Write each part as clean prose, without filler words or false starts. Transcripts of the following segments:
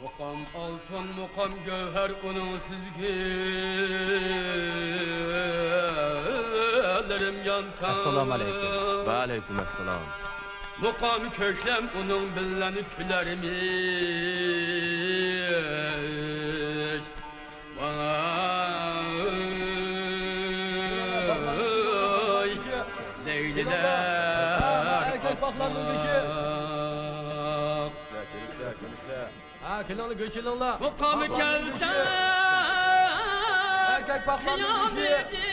Muqam altın, muqam gövher onun sizgelerim yantan. Assalamu alaikum. Ve aleyküm esselam. Muqam köşlem onun bileni külermiş. Vay Leyliler. Erkek baklarının göçü. Ha, kınalı göçülünla. Muqam kevser. Erkek baklarının göçü.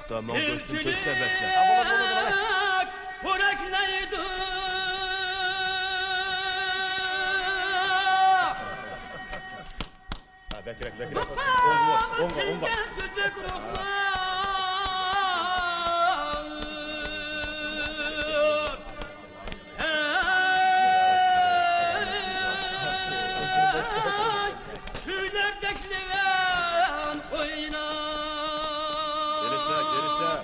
Tamam, göçtüm köz serbestler. Bıraklaydı. Bekle. Onga. Tüylerdekleyen oynar. Gerisler.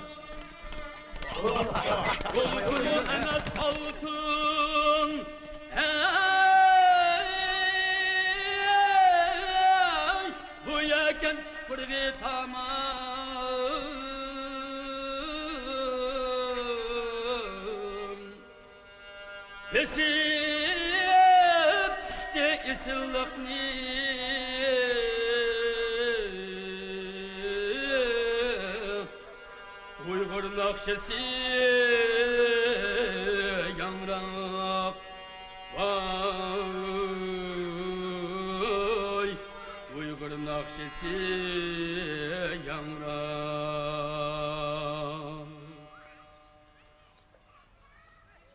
Kulun enes altın. Bu yeken çukurvi tamam. Besip düştü isillikni. Uygur nakşesi yanrak. Vay Uygur nakşesi yanrak.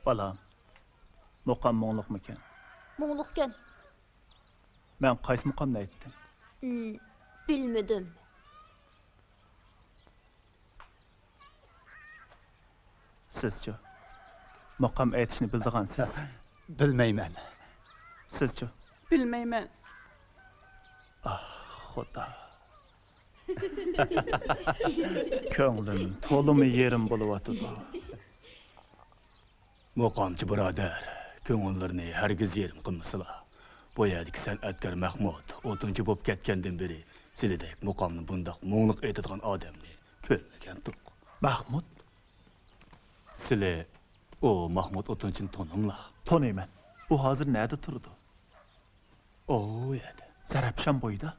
Balam, muqam moğluq mikan? Moğluqken. Ben qaysi muqamda aytdim? Bilmedim. Sizce? Muqam aytishni bildigan siz. Bilmeymen. Sizce? Bilmeymen. Xudo. Ko'nglim to'limi yerim bo'lib o'tdi. Muqamchi birodar, ko'ngillarni hargiz yerim qilmasala. Bu yerdagi san'atkor Mahmud 6-chi bo'lib ketgandan beri sizidek muqamni bundaq mo'ngluq aytadigan odamni ko'rmagan to'q. Mahmud? Sizlar o Mahmud 6-chini taninglar. Tanıyman. U hozir nerede turdi? O yerda. Zarafshon bo'yida.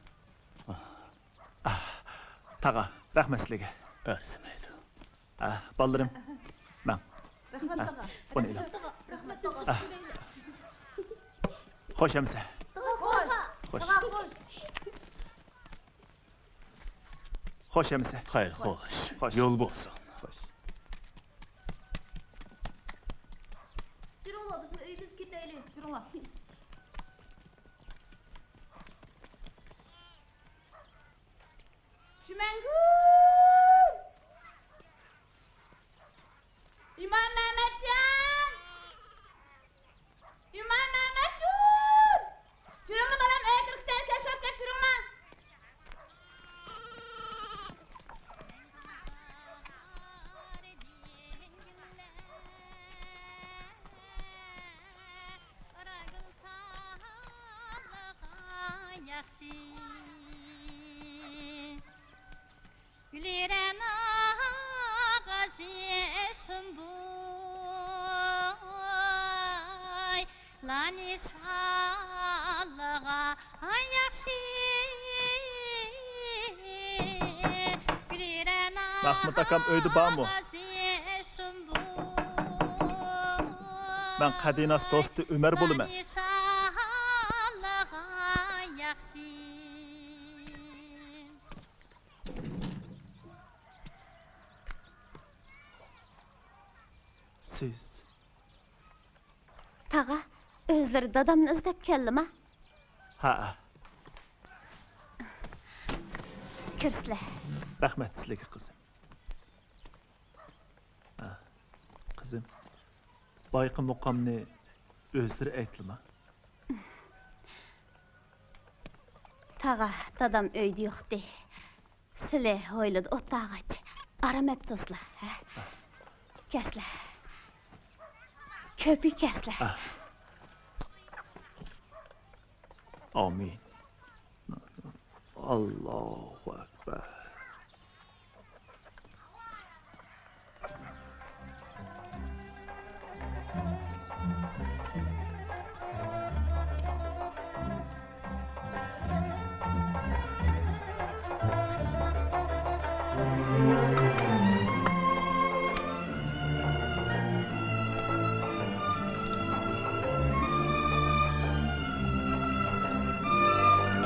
Tag'a, rahmat sizlarga. Arzimaydi. Ballarim. Men. Rahmat tağa. Buni ilam. Rahmat tağa. Xo'sh amsa. Xo'sh. Xo'sh amsa. Xayr, xo'sh. Xo'sh. Yo'l bo'lsin. Xo'sh. Yürünglar, bizim evimiz gitmeyeli. Yürünglar. Şümengül! İmam Mehmetcan! İmam Mehmetcan! Yürünglar balam, Kırk'tan keşfet get yürünglar. Güliren ağası Lani şallağa ayakşı Mahmut akam öydi bağ mı? Ben Kadinas dostu Ömer bulumen. Siz Tağa, özleri dadamını izlep keldim ha. ha Kirsle. rahmet sizlege kızım. Ha, kızım. Bayqı muqamni özleri aytılma. Tağa, dadam öyde yok de. Sile oyladı ottağaç. Aram hep tozla. Kesle. Köpü kesle. Amin. Allahu Ekber.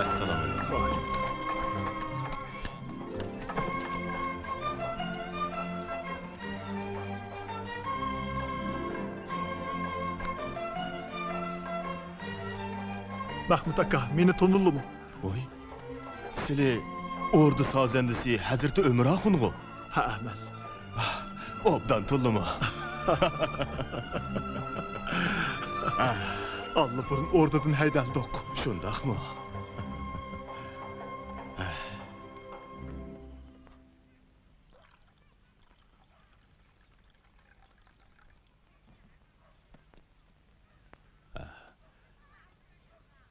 Assalamu alaikum. Mahmut aka, meni tonullu mu? Oy. Sili ordu sazendisi Hazreti Ömür Axunğu. Ha, men. Obdan tulluma. Allah burun ordadan haydaldık. Şundaqmı?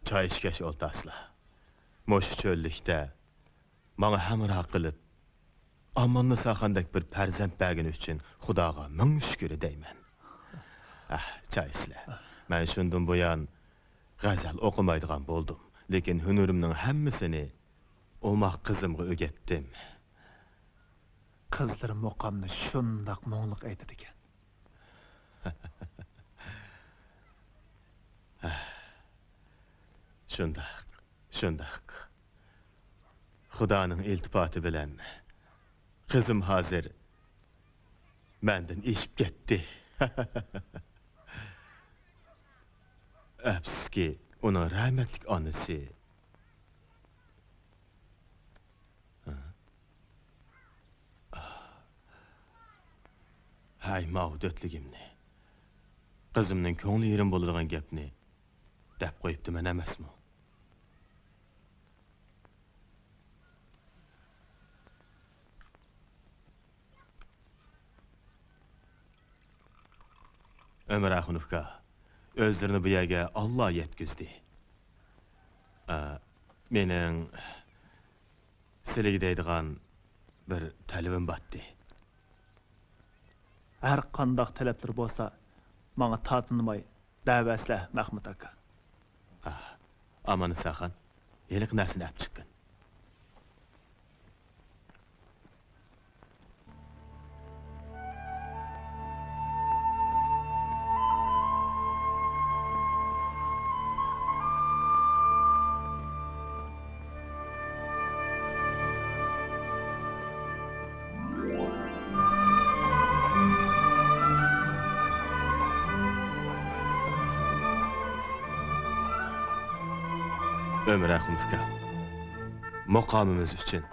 Çay içkeş oltasla. Moş çöllükte bana hamra qılıp amanlı saxandek bir perzent bəgin üçün Xudağa min şükür edeymen. Çay isle. Ben şundan buyan gazel okumaydıgan boldum. Lekin hünürümün hemmisini omaq kızımga ögettim. Kızlarım muqamni şundaq moğluq aytır eken. Şundaq. Xudanın iltifatı bilen kızım hazır menden işip gitti. Əfski onun rahmetlik anısı hay mağdötlügimni kızımның köңlü yerim boladigan gapni dep qo'yibdi men emasmi? Ömer Axunovka özlerini bu yerga Allah yetkizdi. Mening sizlarga deydigan bir talabim batdi. Her qandaq talaplar bolsa, manga tatınmay da'vasla Mahmut aka. Amanı saxan, yeliq narsani olib chiqqin. Ömür Axunovka, maqamimiz uchun,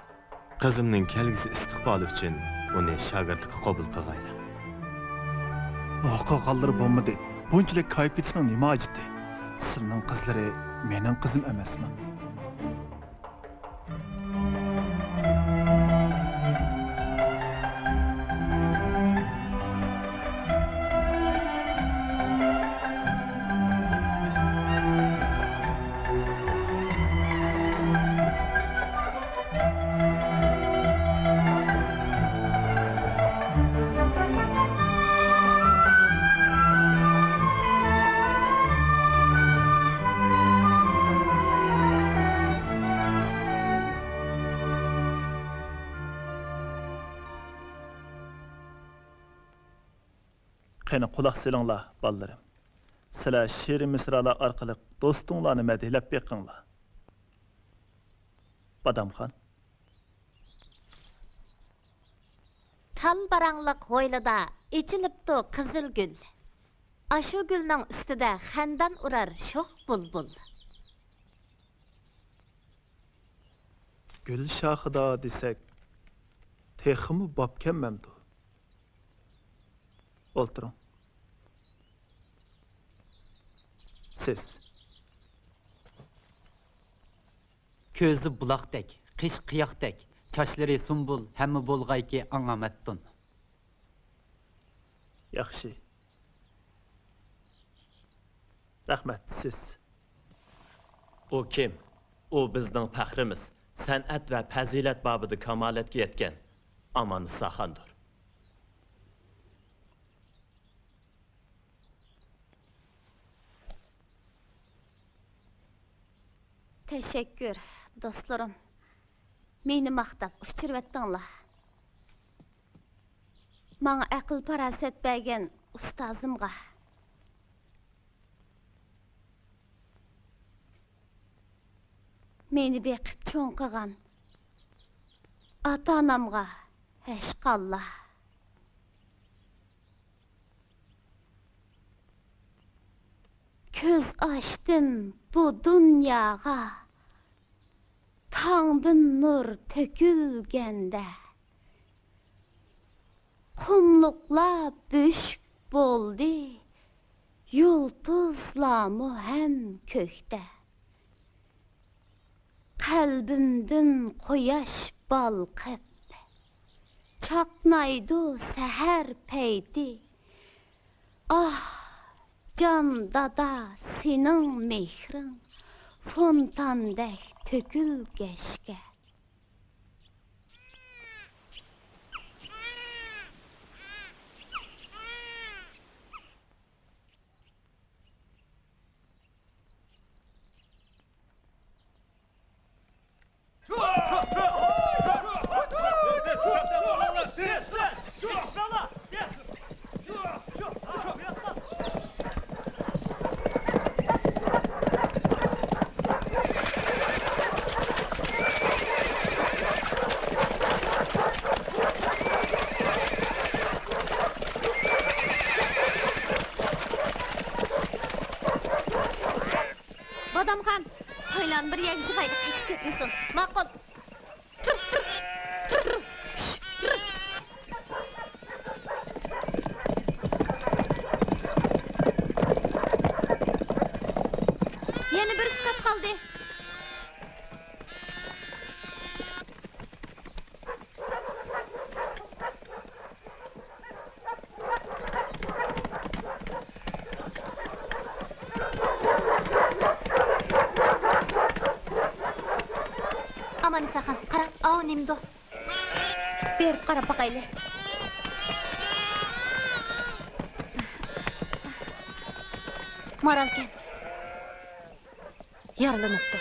qizimning kelgusi istiqboli uchun uni shogirdlikka qabul qilg'ayli. Oqaqalları bo'lmadi. Bunchalik kayıp ketishning nima ajiti? Sizning qizlari mening qizim emasmi? Qani quloq selinglar, balalarım. Sizlar she'r misralar orqali do'stinglarni madihlab beqinglar. Badamxon. Tal baranglıq hoylada içilipti qızıl gül. Aşu gülnің üstüde xandan urar şox bulbul. Gül şaxıda desek, teximi bobkenmamdu. O'ltiring. Siz. Ko'zi buloqdek, qish qiyoqdek, chochlari sumbul, hamma bo'lg'ayki angamatdun. Yaxshi. Rahmat, siz. O kim? O bizning faxrimiz. San'at va fazilat babida kamolatga yetgan Aman Saxondir. Teşekkür dostlarım. Meni maqtab uçurvetdinglar. Manga aql paraset bergan ustozimga. Meni beqib cho'ng qilgan ota-onamga hashqallah. Ko'z açtım bu dunyoga. Tağdın nur tökülgende. Kumlukla büşk boldi. Yulduzlamı hem kökte. Kalbimdin quyosh balqib. Chaqnaydı seher peydi. Ah canda da senin mehrin fontandek tökül geçke. Badamxon, qo'ylan bir yangi qayda qechib ketmasin. Ma'qul. Tur, tur. Tur. Yana bir siqib qoldi. Aman Saxon, qara, av nimdo. Bir qarab baqayli. Maralken. Yaralanıptı.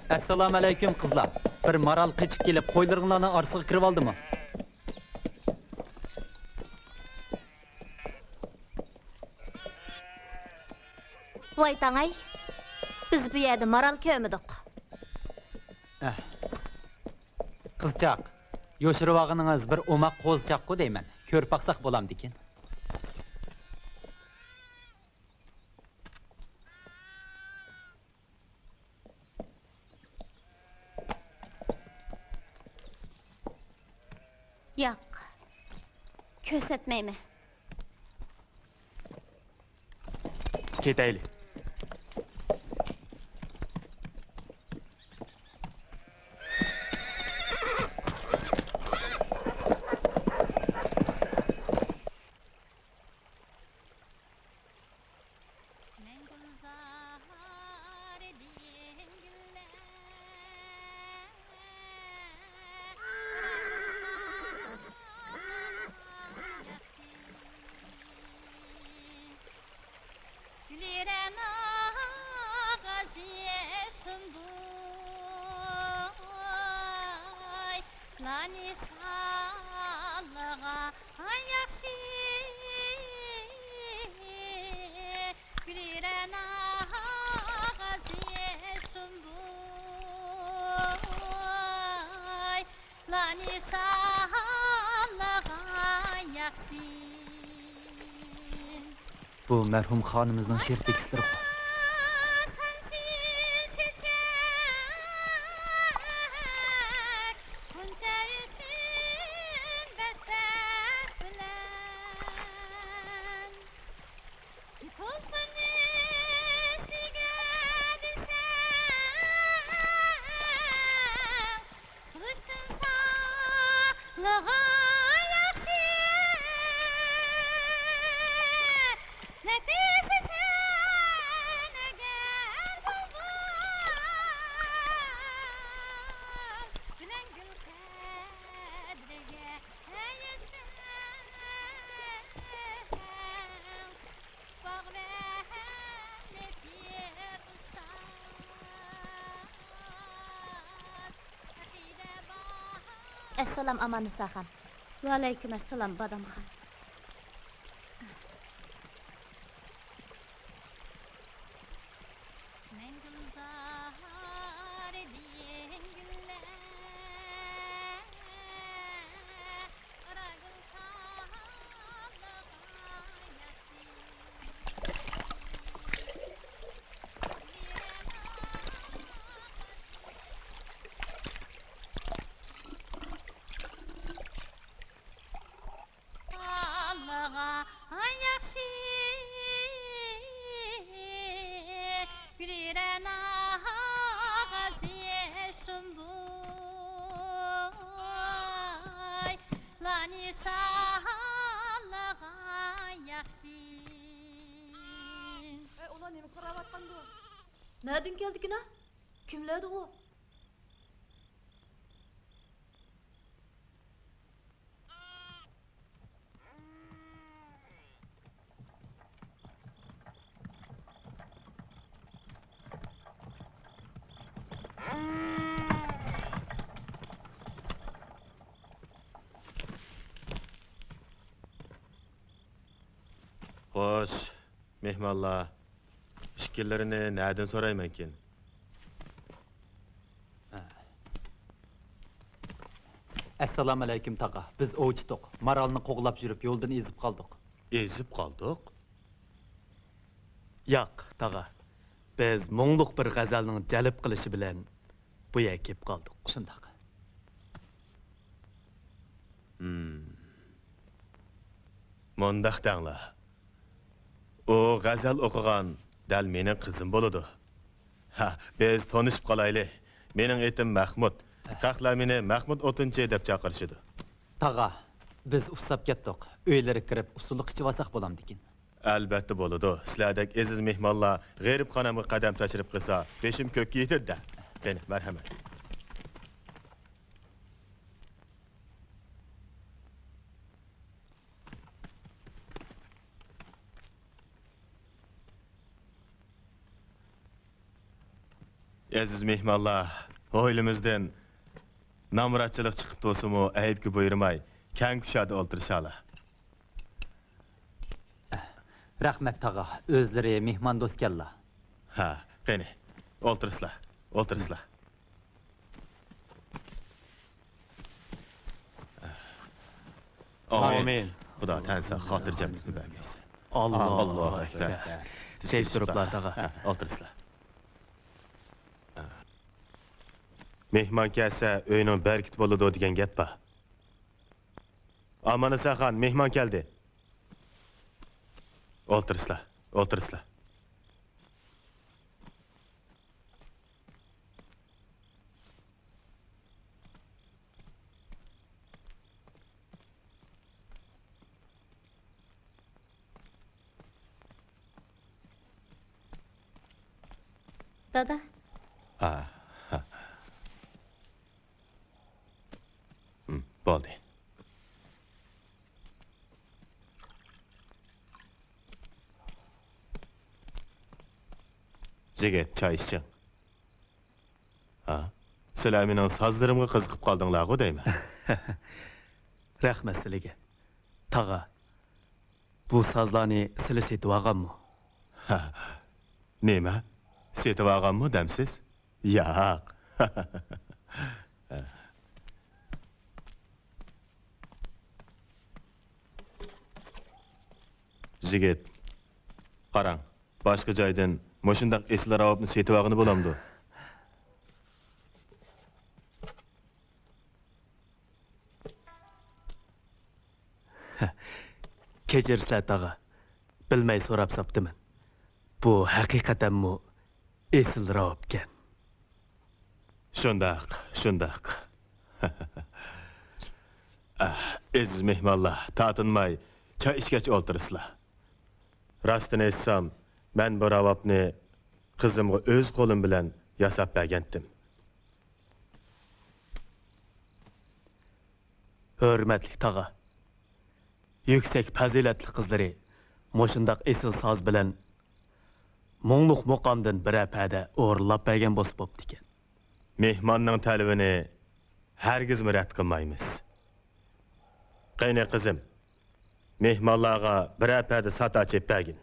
Assalomu alaykum qizlar. Bir maral qechib kelib qo'ylaringlarni orsiga kirib oldimi? Voy tangay. Biz bu yerda maral ko'midik. Qizchaq, yoshirvog'iningiz bir o'maq qo'zchaqku deyman. Ko'rib baqsaq bo'lamdikin. Yo'q. Ko'rsatmayman. Ketaylik. Lani şallağa yakşı Güliren ağaziye sumbuy Lani şallağa yakşı Bu merhum xanımızın şerpekisleri. Assalam Amanisa xan. Va alaykum assalam Badam xan. Nereden geldik yine? Kimlerdi o? Xoş, mehmanlar. Fikirlerini nereden sorayım ekin? Assalamu alaykum taqa. Biz ovchidiq. Maralni qo'g'lab yurib yo'ldan ezib qoldik. Ezip kaldık. Yo'q, tag'a. Biz mo'ngluq bir g'azalning jalb qilishi bilan bu yerga kelib qoldik. Shundoq. Mondaq danglar. O g'azal o'qigan dal mening qizim bo'ladi. Ha, biz tanışıp qalayli. Mening etim Mahmud. Qaqlar meni Mahmud o'tinchi deb chaqirishdi. Taqa, biz ufsab ketdik. Uylari kirib, usulli qichib olsak bo'lamdikin. Albatta bo'ladi. Sizlardek aziz mehmonlar g'aribxonamga qadam tashirib qilsa, beshim ko'kka yetadi-da. Qani, marhamat. Aziz mehmonlar, oilimizdan namratchilik chiqib to'simi aybga buyurmay, kang kushada o'ltirishali. Rahmat taqa, o'zlari mehmon do'stkanlar. Ha, qani, o'ltirsizlar, o'ltirsizlar. Amin. Xudo tansa xotirjamlikni bersin. Allohu akbar. Tez turiblar tag'a. O'ltirsizlar. Mehmon kelsa, uyning barkit bo'ladi degan gap bor. Amanisa xon, mehmon keldi. O'ltirsizlar, o'ltirsizlar. Dada, Ha. Bo'ldi. Jigit, choy iching. Ha? Sizlar mening sozlarimga qiziqib qoldinglar-ku deyman. Rahmat sizlarga. Tag'a. Bu sazlarni sizlar setib olganmi? Nima? Setib olganmi demsiz? Yo'q. Jigit, qarang, boshqa joydan moshundaq eslar avobni setib olgani bo'lamdi. Kechirsizlar tag'a. Bilmay so'rab saptiman. Bu haqiqatanmi esil ravobkan. Shundaq. Aziz mehmonlar, tatinmay choy ichgach o'ltirsizlar. Rostini aytsam, men bu ravobni qizimga o'z qo'lim bilan yasab bergandim. Hurmatli tag'a. Yuksak fazilatli qizlari moshundaq esil soz bilan Mo'ngluq muqamdan bir apada o'rlab bergan bo'lsa bo'pti ekan. Mehmonning talabini hargiz rad qilmaymiz. Qayna qizim, mehmonlarga bir apada sat ochib bergin.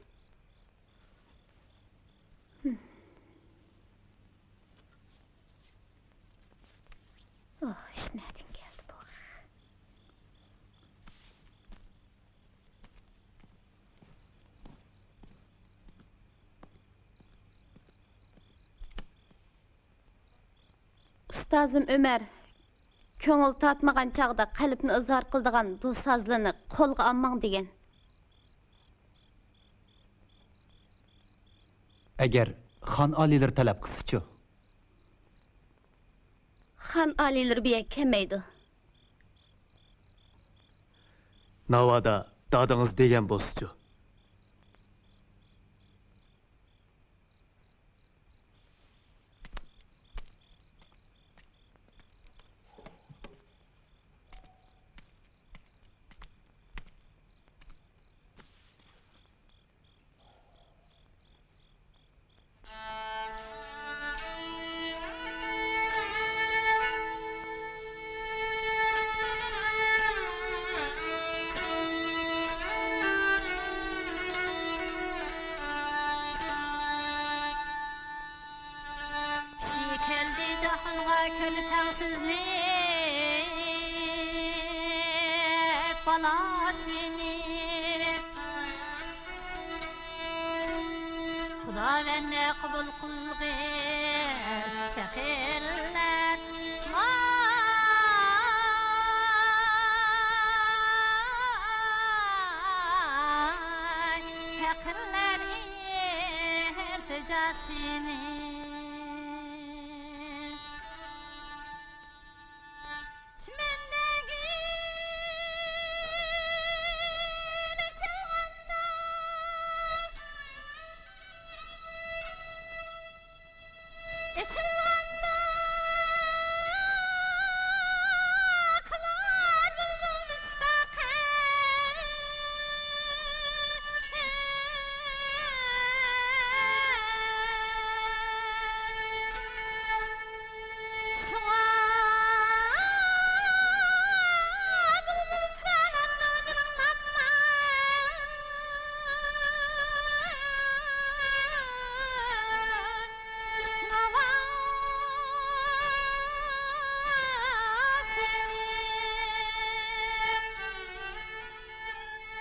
Ishnadan keldi bu. Ustozim Ömer, ko'ngil tatmagan chaqda qalbni izhor qildigan bu sazlini qo'lga olmang degan. Agar xon olilar talab qilsa-chi? Xon olilar biya kelmaydi. Navada dadingiz degan bo'lsa-chi?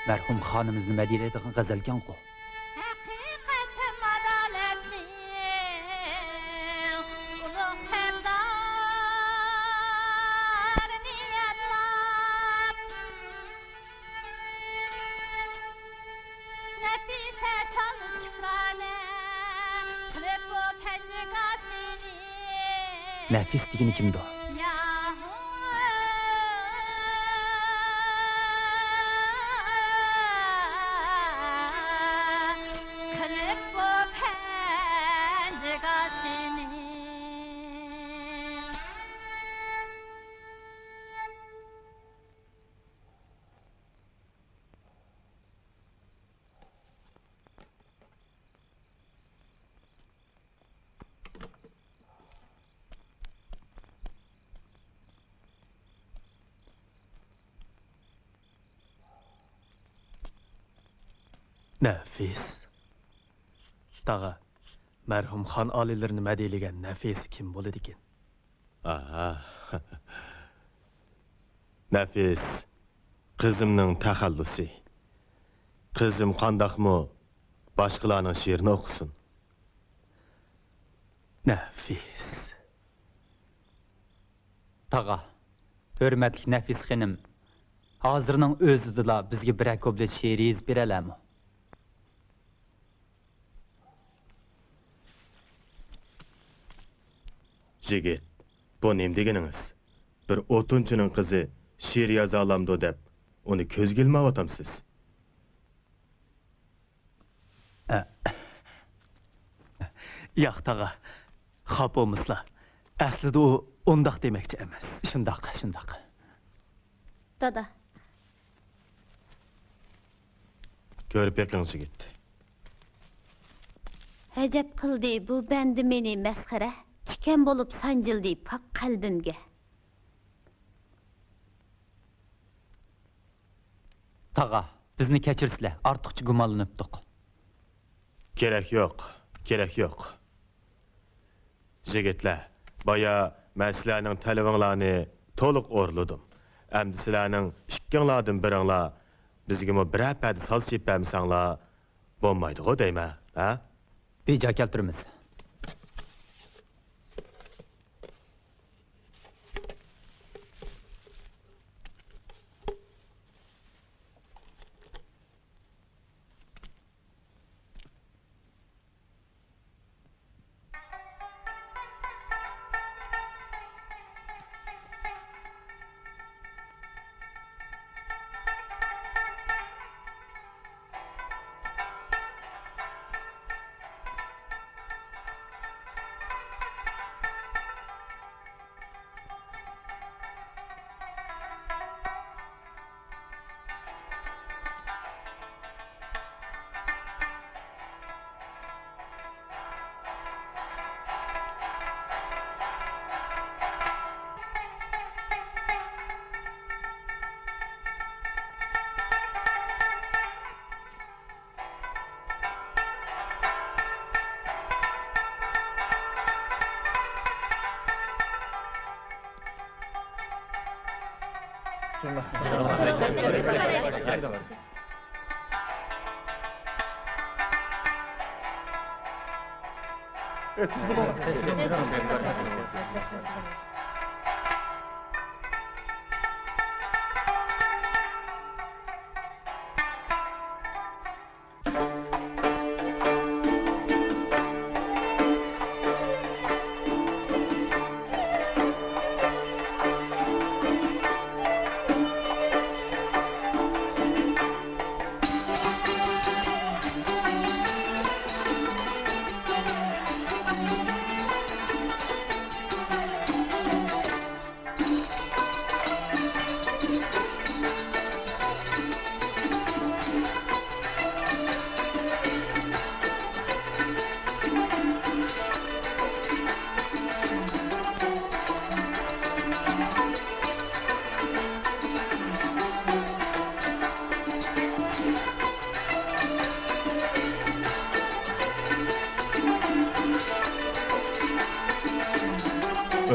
Mərhum xanımız nima deyiladigan g'azalkan qo. Haqiqatim adolatli, ulug' sardor niyatlab, nafisa cholish shukrona qilib bu panjigasini. Nafis degani kimdi? Nafis. Dağa, mərhum xan alilərini mədeyligən Nafis kim bo'ladi ekan? Aha. Nafis, qızımның təxəllusi. Qızım qandaqmı başqalarının şiirini oxusun. Nafis. Tağa, hörmətli Nəfis xanım, hazırının özüdüla bizə bir akoblet şeiriz berələmi? Jigit, bu nem degeniniz? Bir otunçunun qızı şiir yaza alamdı dep, onu köz gelmap atamsız. Yo'q, tağa. Xap olmısla. Aslida o ondaq deməkçi emas. Şundaq. Dada, Görüp yakın Jigit. həcəb qıldı bu bəndi meni məsxərə, tikan bo'lib sancıldı pak qalbimga. Tağa, bizni keçirsizlər, artıqçı gumanlanıbdıq. Gerek yok. Jigitler, baya mən sizlərinin tələbinlərini toluq orludım. Əmdi sizlərinin işkinladın birinla, bizgimi bir əpədi saz çeyip bəmisanla, bombaydı o deymə, ha? Beca keltirimiz.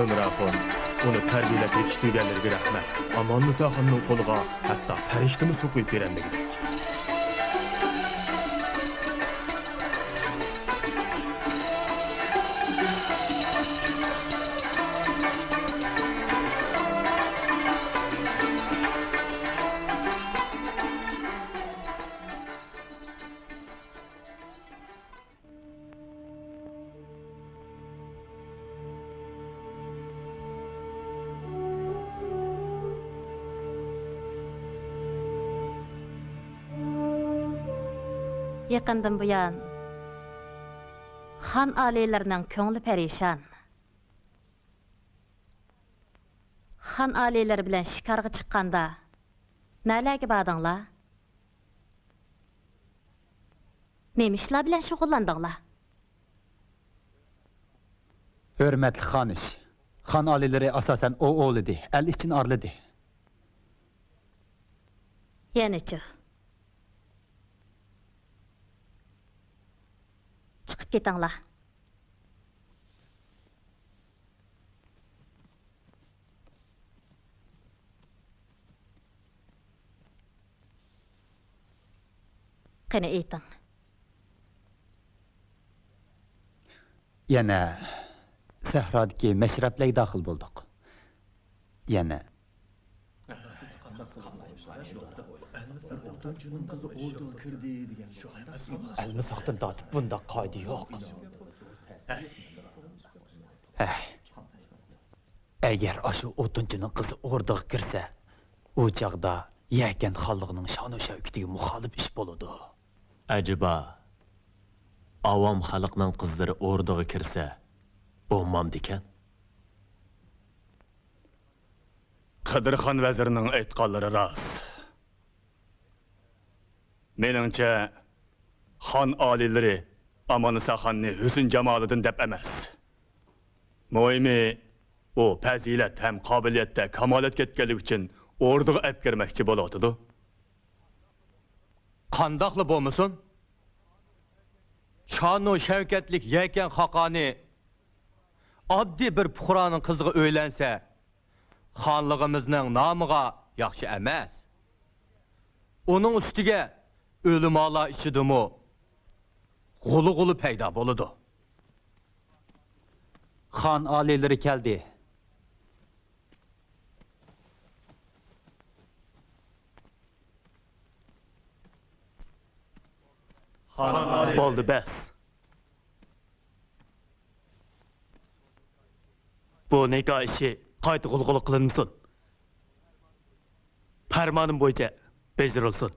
Ömür Afon, onu terbiyelep yetiştirgenlerine rahmet. Aman Xanның қолыға, hatta periştimi sokuyup verenle gidelim. Yaqindan buyon xon oliylarining ko'ngli perişan. Xon oliylari bilan shikarga chiqqanda nalarga bordinglar? Nima ishlar bilan shug'ullandinglar? Hörmətli xanish, xon oliylari asosan o o'g'lidi, el için arlidi. Yenichi. chiqib ketinglar. Qani ayting. Yana sahrodagi mashrablarga daxil bo'ldik. Yana almisoqdan tortib bunda qoida yo'q. Agar ashu o'tinchining qizi o'rdiga kirsa, u chaqda yakan xalqning shon va shavkatiga muxolif ish bo'ladi. Ajiba, avom xalqning qizlari o'rdiga kirsa, bo'lmamdikan? Qadirxon vazirining aytganlari rost. Meningcha, xon oliylari Amonisa xonni husn jamolidan deb emas. Muhimi, u fazilat ham qobiliyatda kamolatga yetganligi uchun o'rdiga olib kirmoqchi bo'ladi. Qandoqli bo'lmasin? Shonu shavkatlik yakan xaqoni oddiy bir fuqaroning qiziga o'ylansa, xonligimizning nomiga yaxshi emas. Uning ustiga o'limolar ichidimi g'ulu paydo bo'ladi. Xon oliylari keldi. Bo'ldi bas. Bu nikoh ishi qayta g'ulg'ula qilinsin. Farmonim bo'yicha bajarilsin.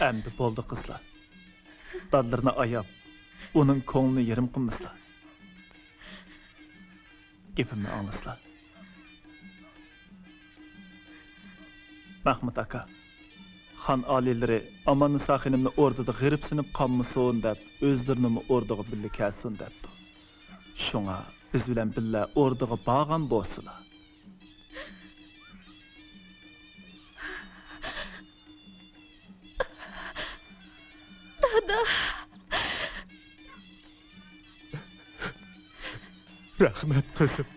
Endi bo'ldi qizlar. Dadlarni ayab, uning ko'nglini yerim qilmaslar. Gapimni anglasizlar. Mahmud aka, xon oliylari Amonisa xonimni o'rdida g'irib sinib qolmasin deb, o'zlarini o'rdiga birga kelsin debdi. Shunga biz bilan birga o'rdiga borgan bo'lsalar. Rahmat qizim.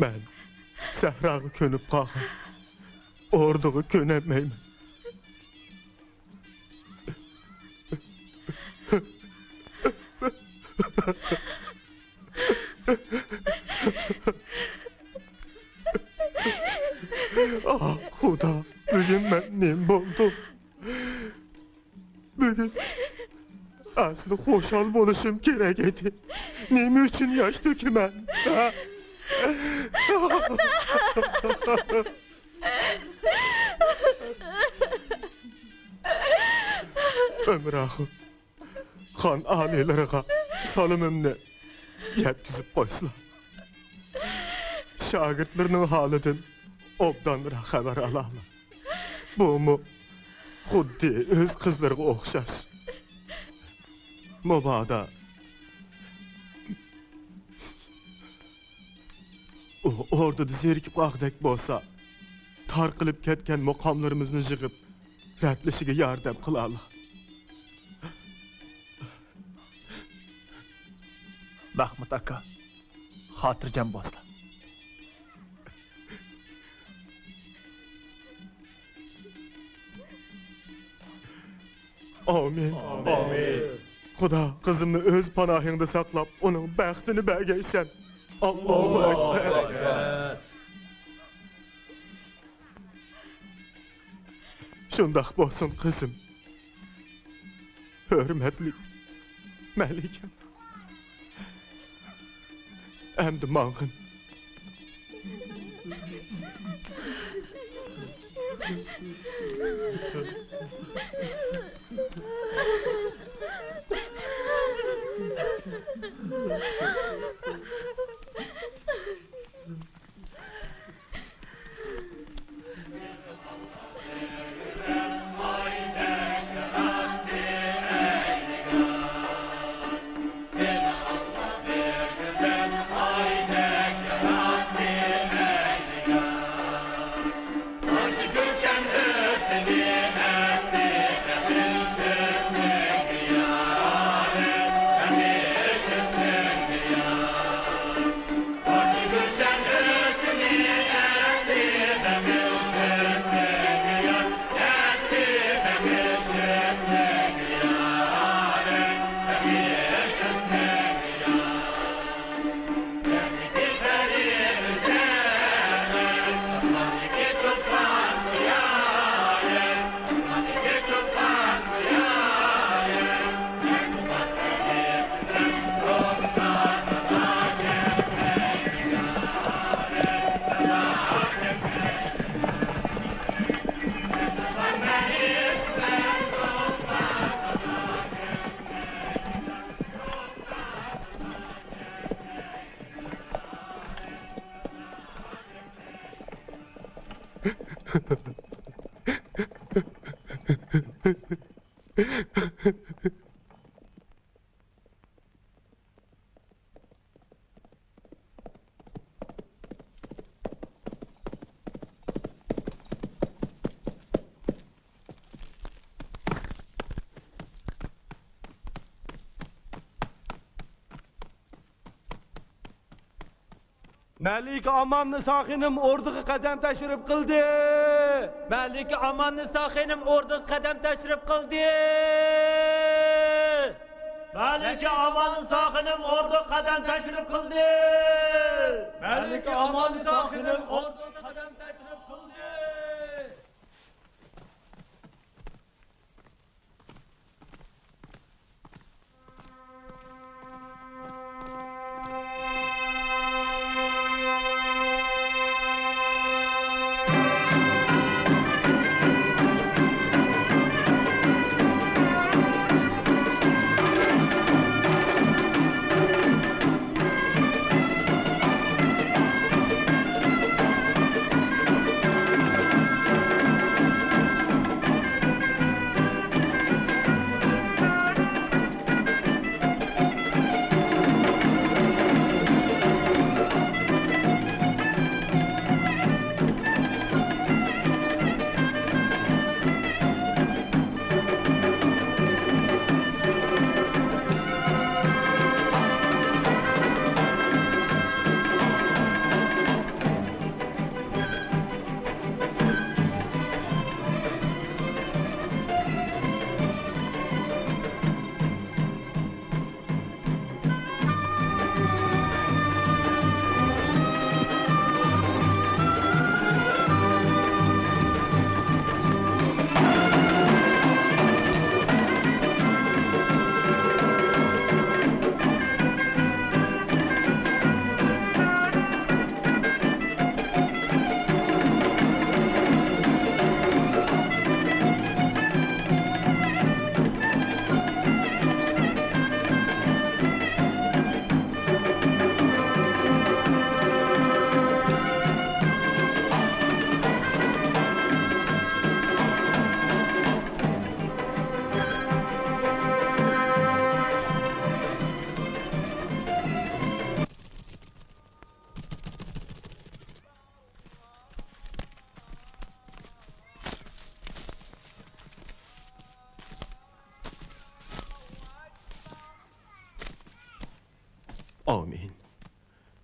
Men sahroga ko'nib qolgan. O'rdiga ko'namayman. Xudo, bugun men nim bo'ldim. Bugun asli xo'shal bo'lishim kerak edi. Nima uchun yosh to'kiman? Ömrahim, xon oliylariga salimimni yetkizib qo'ysizlar. Shogirdlarning holidan obdanroq xabar olaman. Bu xuddi o'z qizlariga o'xshash. Mobodo u o'rdida zerikib qolgandek bo'lsa, tarqilib ketgan maqomlarimizni yig'ib ratlashiga yordam qilamiz. Mahmud aka, xotirjam bo'lsizlar. Amin. Amin. Xuda qızımni öz panahingda saqlab, onun baxtini bəgəysən. Allahu Ekber. Şundaq bolsun qızım. Hörmətli Məlikəm. Əmdi mağın. Məlika Amanlı Saxinim orduğa qədəm təşrif qıldı. Məlika Amanlı Saxinim orduğa qədəm təşrif qıldı. Məlika Amanlı Saxinim orduğa qədəm təşrif qıldı. Məlika Amanlı Saxinim orduğa qədəm təşrif qıldı. Amin.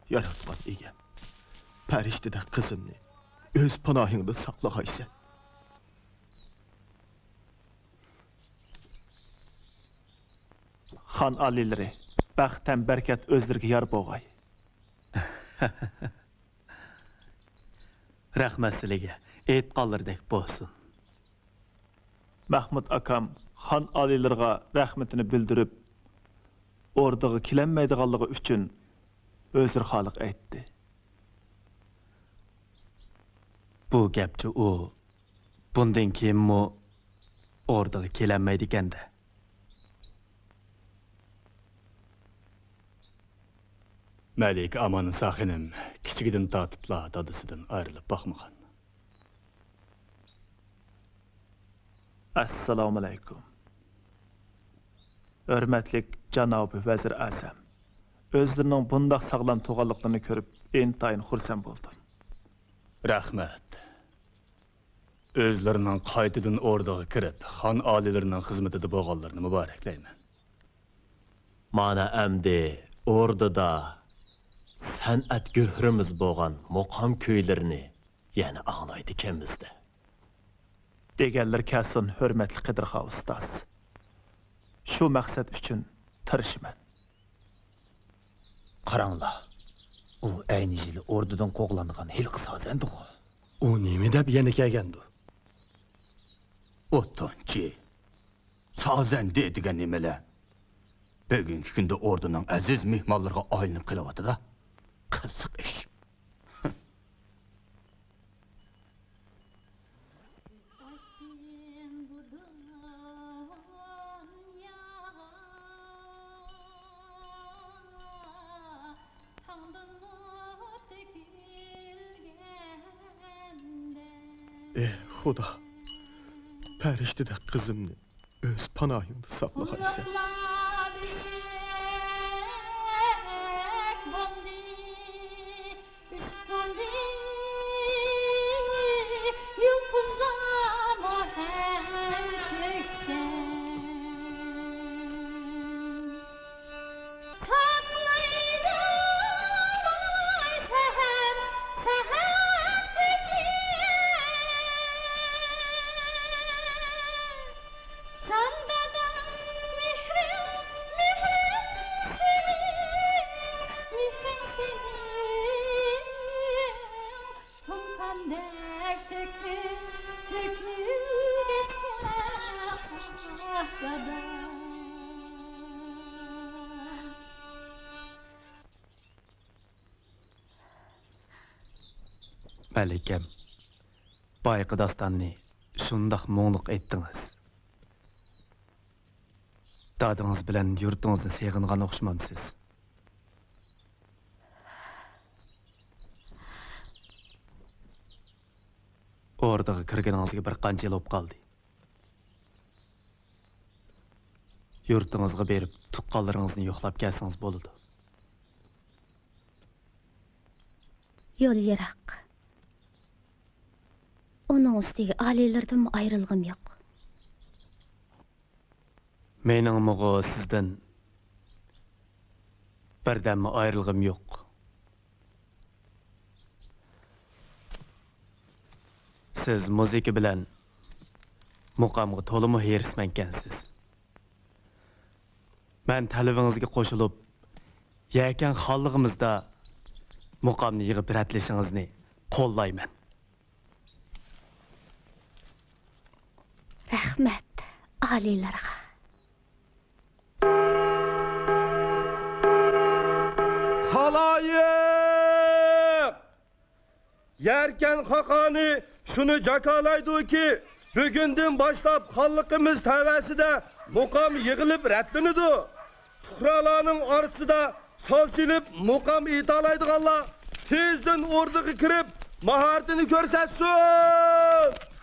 Yaratgan egem. Pəriştide kızımni öz panahingda saqlağaysan. Xan aliləri, bəxtən bərkət özlərə yar boğay. Rəhmət sizlərə, aytqanlardək bolsun. Mahmud akam xan alilərə rəhmətini bildirib, ordağı kilənməydiğanlığı üçün özür xalıq aytdı. Bu gəpçi o, bundan keyin ordağı kilənməydi ekan-da. Мәлик аманы сақиным, кичигиден татыпла дадысыдан айрылып бақмаған. Assalamu alaikum. Hörmətlik cənab vəzir Azam. Özlərinin bundaq sağlam tuğallıqlarını görüb intayın xursan buldum. Rəhmət. Özlərinin qaytıdan ordağı kirib, xan alilərinin xizmətində boğanlarını mübarəkləyəm. Mana əmdi ordada sənət göhrümüz boğan muqam köylərini yəni ağlaydı kəmizdə. Degəllər kəsin hörmətli Qıdırxa ustaz. Şu məqsəd üçün tırışımən. Qarangla, o ayni yili ordudan qoğlanğan hilqi sazəndi o. O nemi dəb yeni kəgəndu? Otanki, sazəndi edigən nemələ? Bugünkü gündə ordunun əziz mihmallarına ayınıb qilavatı da. Qızıq iş. Xuda, pərişdidə qızımını öz panayında saxlayaysan. Məlikəm, bayqı dastanını şundaq moğluq etdiniz. Dadınız bilən yurtunuzda seğinğan oxşmamsız. Ordağı kirgenizga bir qancha yil o'p qaldi. Yurtingizga berib, tuqqanlaringizni yo'qlab kelsangiz bo'ladi. Yo'l yiroq. Onun ustiga alilardan ayrılgım yo'q. Mening muğu sizdan birdammi ayrılgım yo'q. Siz muzika bilan muqamga to'liq herismankansiz. Men talabingizga qo'shilib, yakan xonlig'imizda muqamni yig'ib ratlashingizni qo'llayman. Rahmat alilarga. Halayık! Yerken Hakani şunu cakalaydı ki bugünden başlap xalqimiz təvəsidə muqam yığılıb rətlinidu. Puhralarının arasında salsilib muqam italaydıqanlar tezdən orduğa kirib maharetini görsətsin.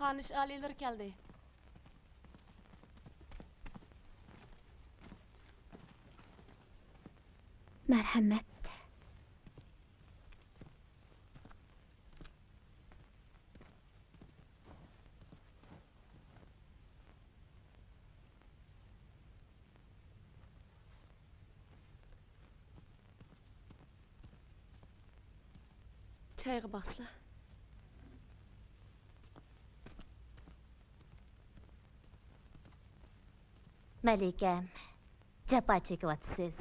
Xanish aliler keldi. Merhamet. Çayğı basla. Malikam, japa chekiyotsiz.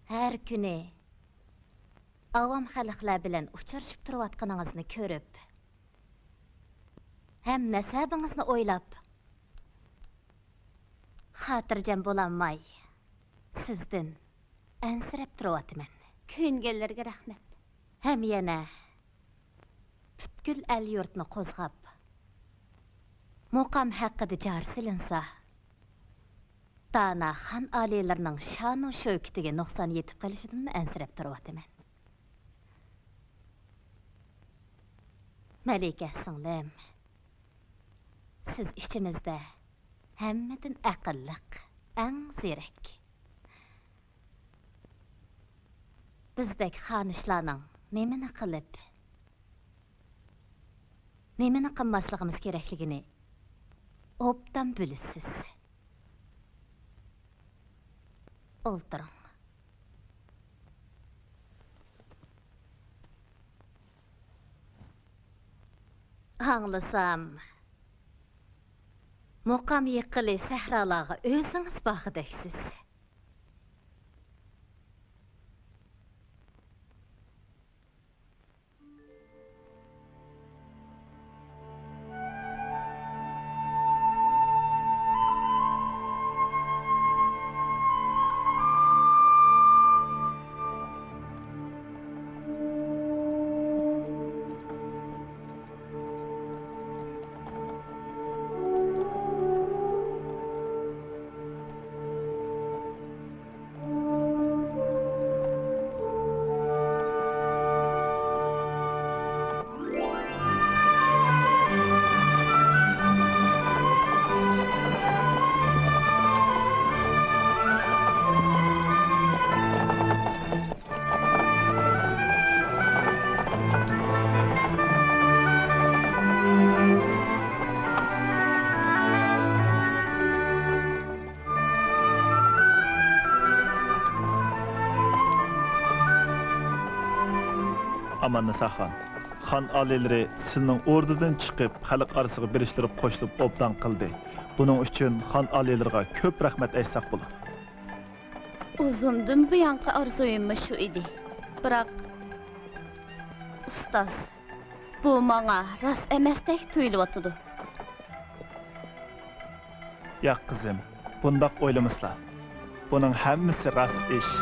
Her kuni avam xalqlar bilan uchrashib turayotganingizni ko'rib, ham nasabingizni o'ylab, xotirjam bo'lolmay, sizdan ansirab turayotman. Kuyinganlarga rahmat. Ham yana butkul el yurtni qo'zg'ab, muqam haqida jar silinsa, Dana xan aliylarning sha'nu shavkatiga nuqson yetib qolishidan ansirab turayotman. Malika singlim, siz ichimizda hammadan aqlliq, eng zerek. Bizdek xonishlarning nimani qilib, nimani qilmasligimiz kerakligini obdan bilasiz. O'ltiring. Anglasam, muqam yiqili sahralarga o'zingiz baxtidaksiz. Amanisa xon, xon aliylari sizning o'rnidan chiqib, xalq orasiga birishtirib qo'shilib obdan qildi. Buning uchun xon aliylarga ko'p rahmat aytsak bo'ladi. Uzundan buyanqi orzuyim shu edi. Biroq ustoz, bu menga rost emasdek tuyulyotdi. Yo'q qizim, bundoq o'ylamaslar. Buning hammasi rost ish.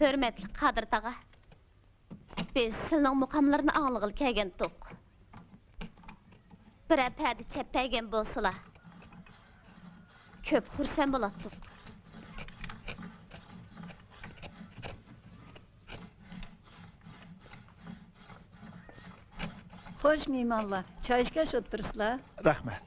Hürmetli Kadir tağa, biz sizning muqamlarını anlıqıl kelgen toq. Bir əpədi çəppəygen bolsala, köp xursən bolatdık. Xo'sh, mehmonlar, choy ichgash o'tirsizlar. Rahmat.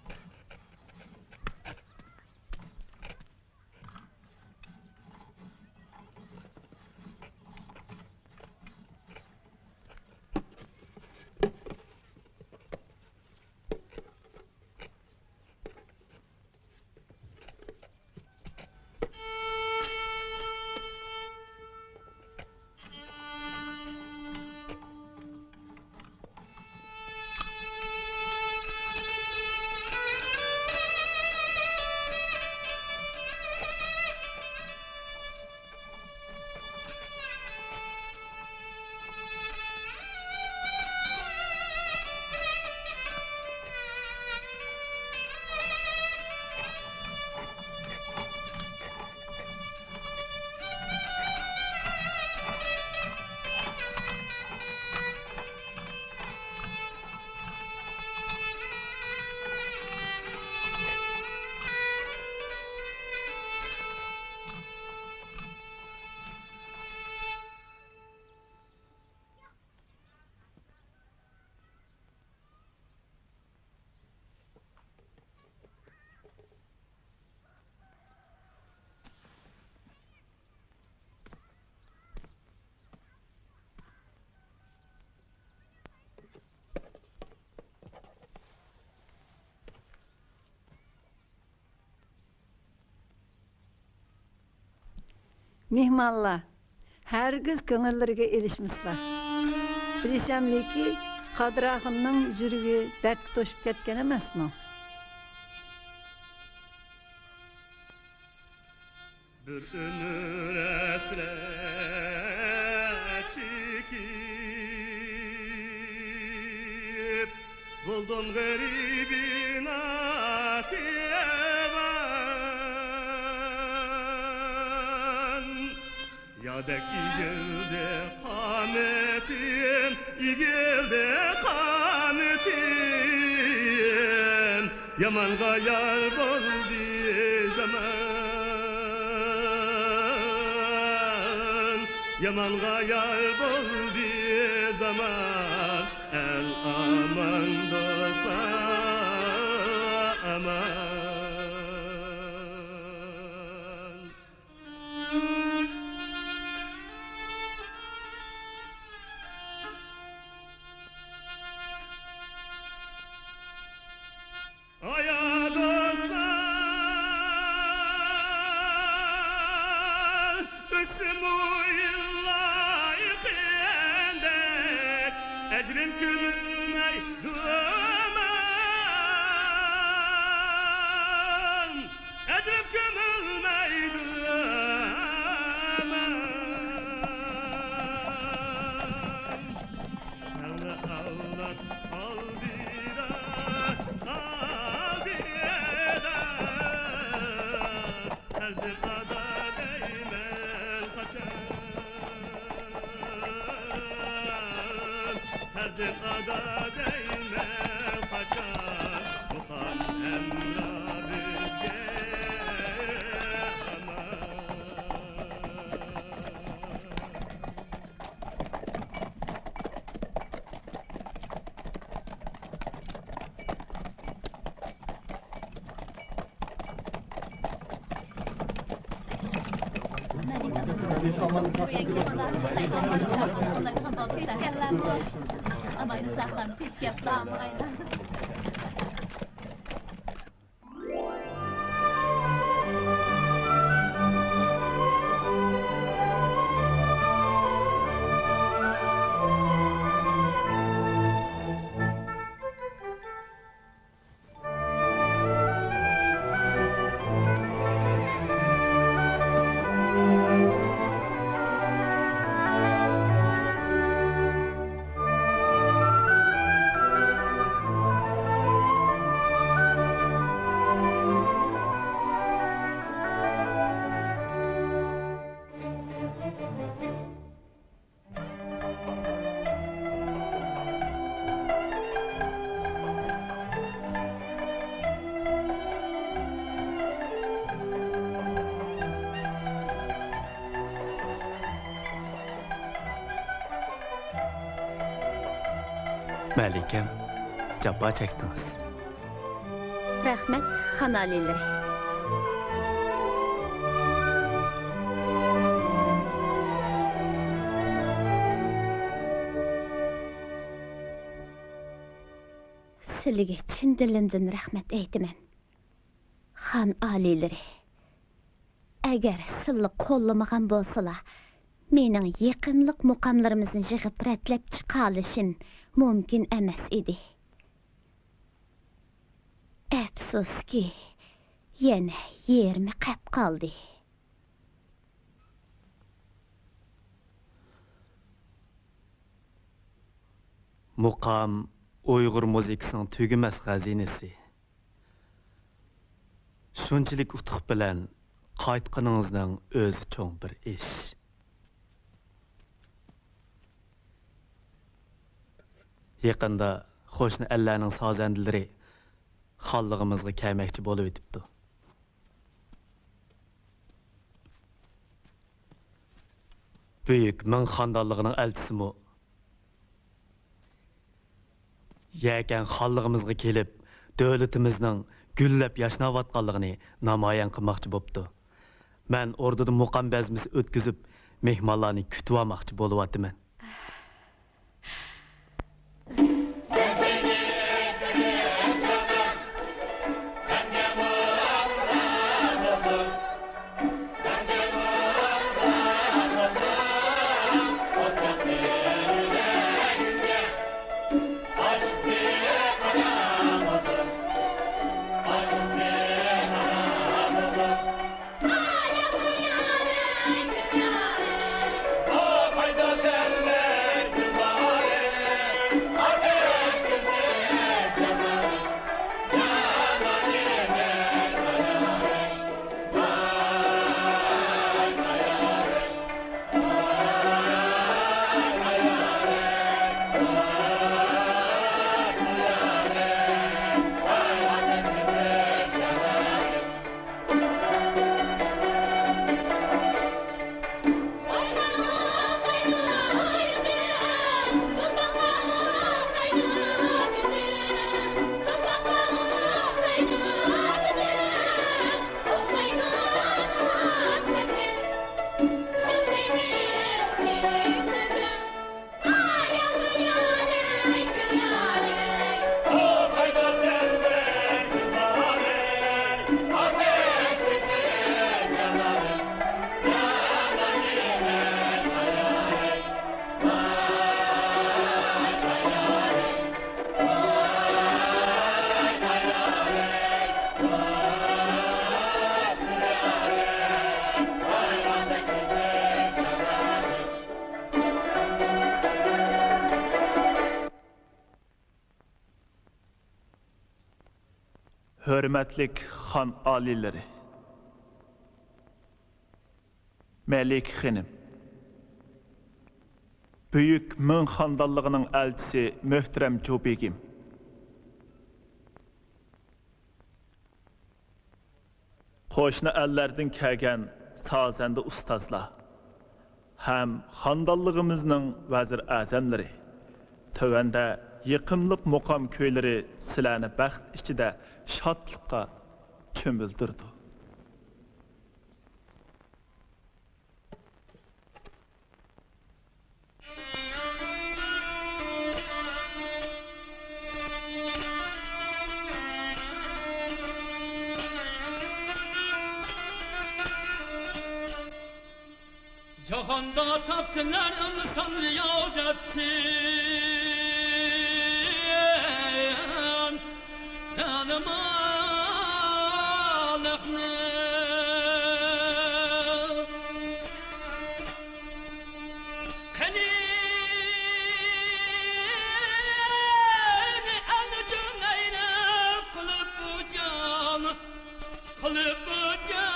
Mehmonlar, hargiz ko'ngillariga elishmisizlar. Bilishamliki, Qodirxonning yuragi dard to'shib ketgan emasmi? Bir ömür esret çekip buldum garibin atiyevan. Yadek igildi kametim, igildi kametim. Yamanға yar boldi zaman, yamanға yar boldi zaman. El aman dosa aman. Aya dostlar, üsmü layıkındek, ecrim külmey duman, ecrim külmey duman. Allah Allah aldira, Hazır ada değmel kaçan, hazır ada değmel kaçan. Mukan emla bizge aman. Aman saklan, pis yaptım. Malikam, jabba çekdiniz. Rahmet xan alileri. Sizlarga chin dilimdan rahmat aytaman. Xan alileri. Agar sizlar qo'llamagan bo'lsalar, mening yaqinliq muqamlarimizni yig'ib ratlab chiqarishim mumkin emas edi. Afsuski, yana yermi qap qoldi. Muqam Uyg'ur muzikasining tugamas xazinasi. Shunchalik utuq bilan qaytqaningizning o'zi cho'ng bir ish. Yaqinda qo'shni ellarning sozandalari xallig'imizga kelmoqchi bo'lib o'tibdi. Buyuk Ming xonadonligining elchisimi yakan xallig'imizga kelib, davlatimizning gullab yashnayotganligini namoyon qilmoqchi bo'pti. Men o'rdada muqam bazmisi o'tkazib, mehmonlarni kutib olmoqchi bo'lyapman. Hürmetlik xan alileri. Melik xanim. Büyük Ming xandallığının elçisi Möhterem Jobegim. Qo'shni ellerden kelgan sazende ustazlar. Hem xandalligimizning vazir azamlari. Tövende yıqımlıq muqam köyleri sizlarni baxt ichida shodlikqa cho'mildirdi. Cahanda taptılar insan riyazeti. Selam alakne. Hani anacığın ayna kılıp bu can, kılıp bu can.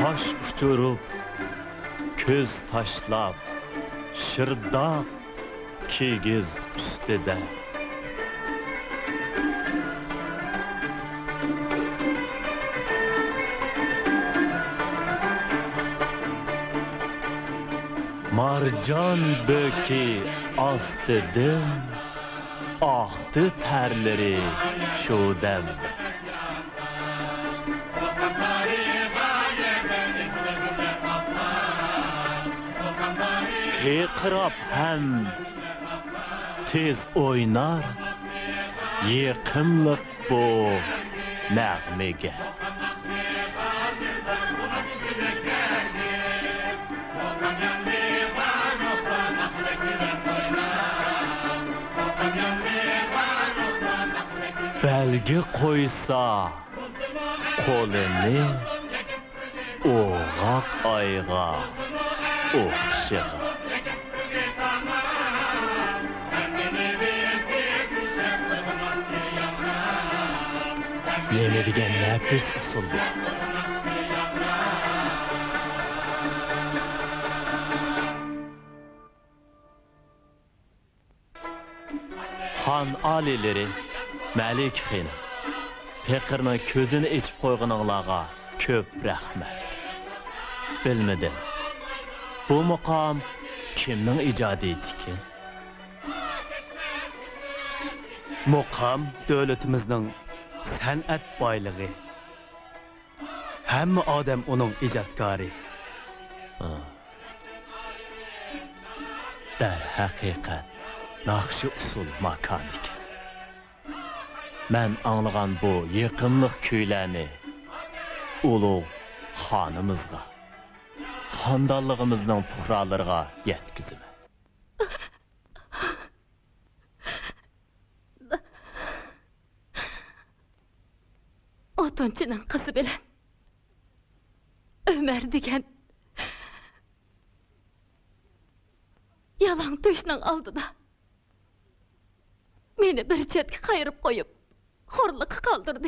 Taş uçurup, köz taşlap, şırdak kigiz üstüde. Marcan böki astıdım, ahtı terleri şu demde. Kıyrap hem tez oynar, yıkımlık bu nəğmege. Belgi koysa kolunu oğak ayğa okşağa. Neme degen nefis usul bu. Han alileri Malik Xin Pekir'nin közünü içip koyğunыңlağa köp rahmet. Bilmedim. Bu muqam kimning ijadi etiki? Muqam dövlətimizin sənət baylığı. Həmmə adam onun icadkarı. Der haqiqat Naxşı usul makanik. Mən anlığan bu yıqımlıq küyləni ulu xanımızğa, xandallığımızın puhralarına yetkizime. Otunçunun kızı bilen Ömer degen yalan duşunun aldı da meni bir chetga qayırıp koyup horliq kaldırdı.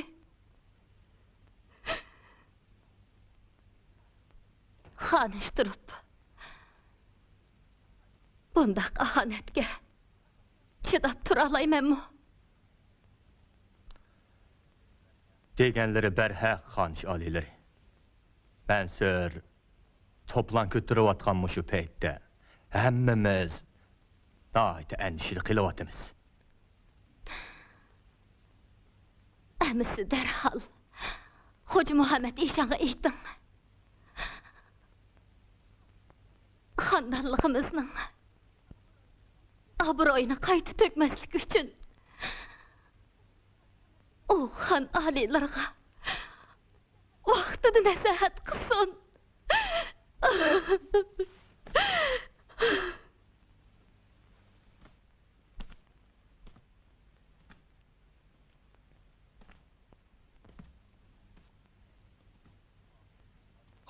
Xanıştırıp bundaq ahanetge chidap turalaymanmı? Degenleri berhaq xaniş alileri. Ben sör toplan kütürüp atkan muşu peytte hemmimiz nahayt endişeli kılıvatımız. Əmisi derhal Hoca Muhammed İşan'a eğittim. xondanligimizning obro'yini qayta to'kmaslik uchun u xon oliylarga vaqtida nasihat qilsin.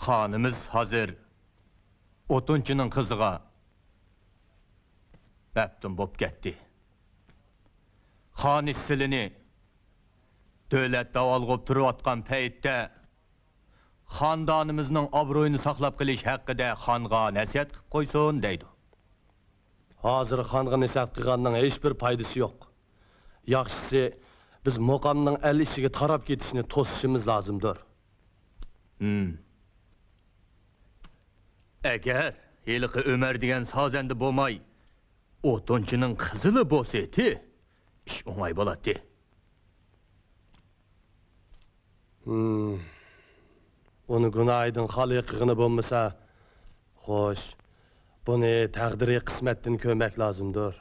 Xonimiz hozir o'tinchining qiziga maftun bo'lib ketdi. Xon issilini davlat davolg'ib turayotgan paytda xondonimizning obro'yini saqlab qilish haqida xonga nasihat qilib qo'ysin deydi. Hozir xonga nasihat qilganning hech bir foydasi yo'q. Yaxshisi biz muqamning el ishiga tarab ketishini to'sishimiz lozimdir. Agar heliqi Ömer degan sozanda bo'lmay, o'tinchining qizili bo'lsa-ti, ish o'ng'ay bo'ladi. Uni gunohidan xoli qilg'ini bo'lmasa, xo'sh, buni taqdiriy qismatdan ko'mak lozimdir.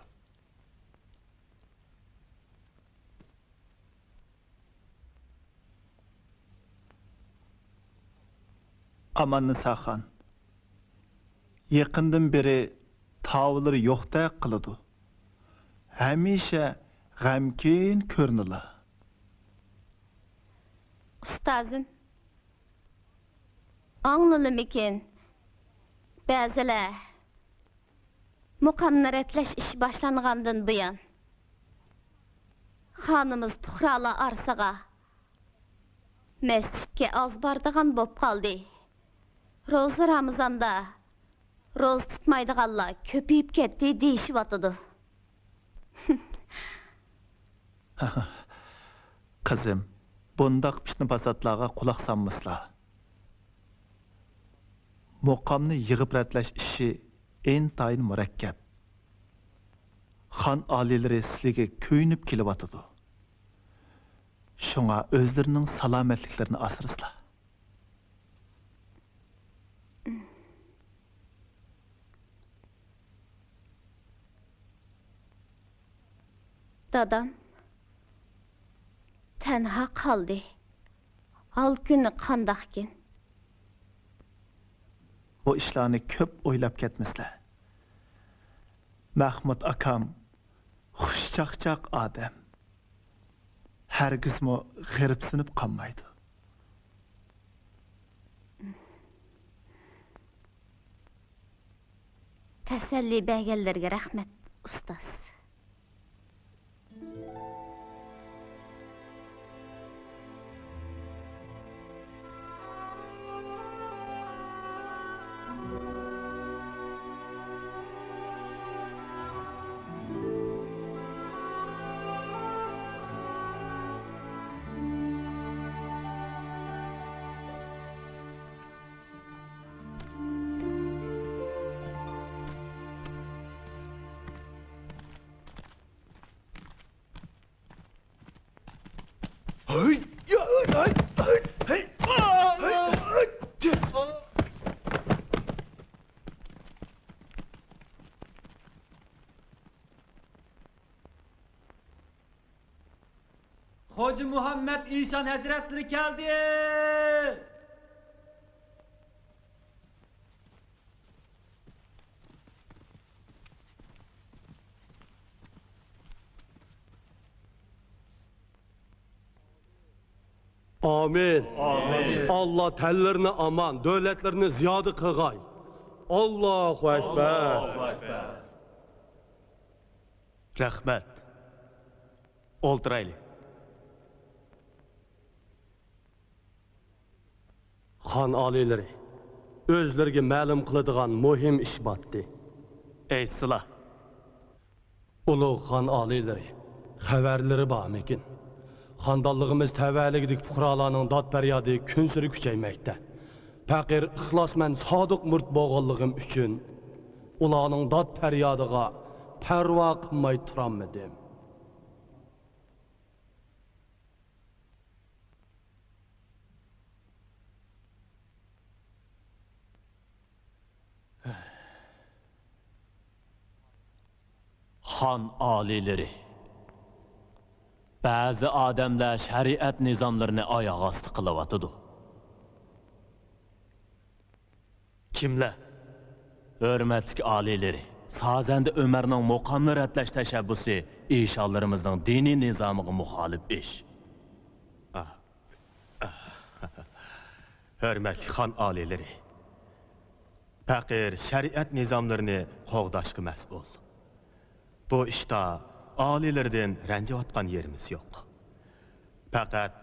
Amanniso xon yaqindan beri tavlari yo'qdek qiladi. Hamisha g'amkin ko'rinadi. Ustozim, anglılimikin, ba'zilar muqamni retlash ish boshlangandan buyon xonimiz puhrolar orasiga masjidga oz boradigan bo'lib qoldi. Ro'za Ramazonda ro'z tutmaydiganlar ko'payib ketdi deyishyotidi. Qizim, bundaq pishni basatlarga quloq solmaslar. Muqamni yig'ib ratlash ishi intayin murakkab. Xon oliylari sizlarga ko'yinib kelyotidi. Shunga o'zlarining salomatliklarini asrasizlar. Dadam tenha qoldi. Al kuni qandaqkin. Bu ishlarni ko'p o'ylab ketmaslar. Mahmud akam xushchaqchaq odam. Hargizmi g'iribsinib qolmaydi. Tasalli berganlarga rahmat, ustoz. Hoca Muhammed İşan Hazretleri geldi. Amin. Amin. Allah tellerini aman, devletlerini ziyade kılgay. Allahu Ekber. Allahu Ekber. Rahmat. O'ltiraylik. Xon oliylari o'zlariga ma'lum qiladigan muhim ish botdi. Aytsizlar. Ulug' xon oliylari xabarlari bormikin? Xondanligimiz tavalligidik fuqarolarning dod faryodi kun sari kuchaymoqda. Faqir ixlosman sodiq murd bo'lganligim uchun ularning dod faryodiga parvo qilmay turolmadim. Xan alileri. Bazı adamlar şeriat nizamlarını ayak astı kılıvatıdı. Kimler? Hürmetlik alileri. Sazende Ömer'nin mukamını retleş teşebbüsü inşallarımızın dini nizamına muhalif iş. Hörmətli xan aliləri. Fəqir şəriət nizamlarını qoğdaşqı məsul. Bu işdə alilərdən rəncə atqan yerimiz yox. Fəqət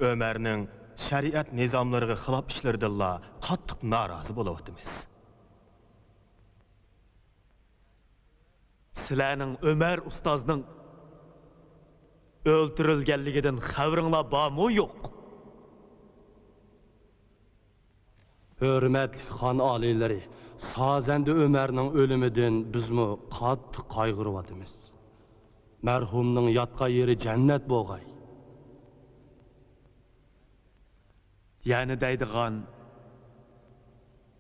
Ömərnin şəriət nizamlarına xilaf işlərdilla qatlıq narazı bolıqdımız. Sizlərning Ömer ustazning öldürülgenligidən xəbrinizlər barmı yox? Hürmetli xan alileri. Sazende Ömer'nin ölümüden bizmi qattiq qayg'ırıvatımız. Merhumның yatqa yeri cennet boğay. Yani deydigan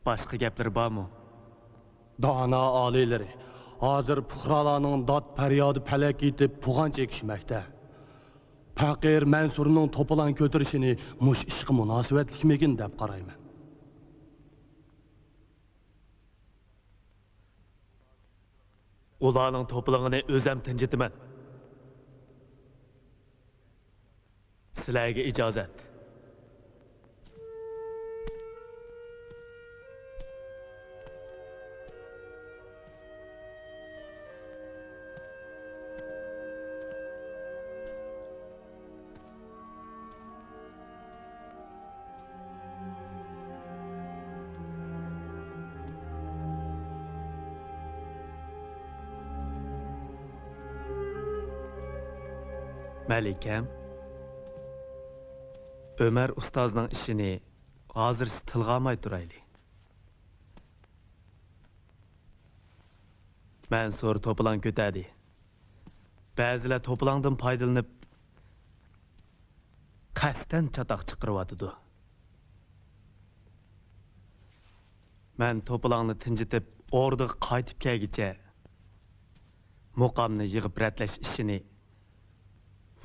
başqa gaplar barmı? Dana alileri. Hazır puhralarının dat peryadı pelek yitip puğan çekişmekte. Fakir Mansur'un topulan götürüşünü muş işqi münasibetlikmegin dep qarayman. Ularning to'plag'ini o'zim tinjitaman. Sizlarga ijozat. Malikam, Ömer ustozning ishini hozir tilg'amay turayli. Mansur to'plan ko'tadi. Ba'zilar to'plandan foydalanib qasdan chatoq chiqaryotdi. Men to'planni tinjitib, o'rniga qaytib kelgicha muqamni yig'ib ratlash ishini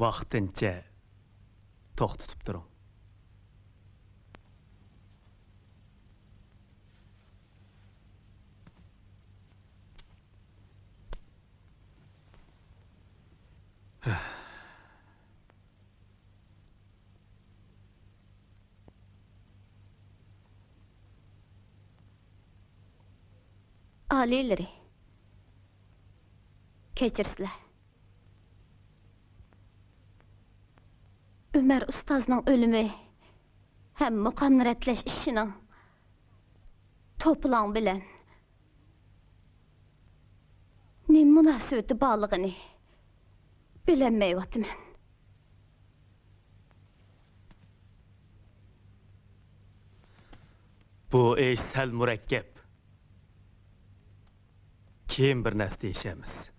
vaqtincha to'xtatib turing. Alileri. Kechirsizlar. Ömer ustazning ölümü hem muqamni ratlash ishining to'plan bilan ne munosabati borligini bilolmayapman. Bu ish sal murakkab. Keyin bir narsa deyishamiz.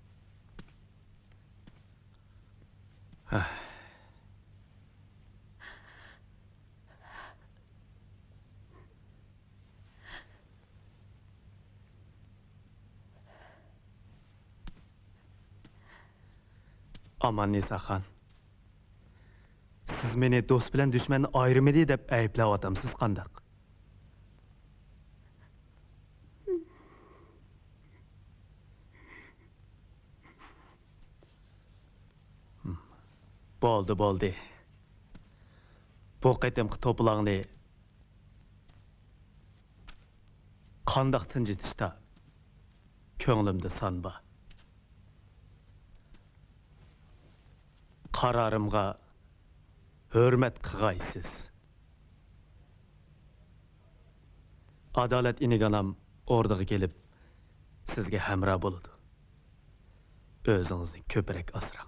Aman Nisaxon. Siz meni do'st bilan dushmanni ayrimidi deb ayblayapsiz qandaq? Bo'ldi. Bu qitimqi to'plangni qandaq tinjitishda ko'nglimda son bor. Qararimga hurmat qilg'aysiz. Adolat iniganam o'rniga kelib sizga hamroh bo'ladi. O'zingizni ko'proq asrang.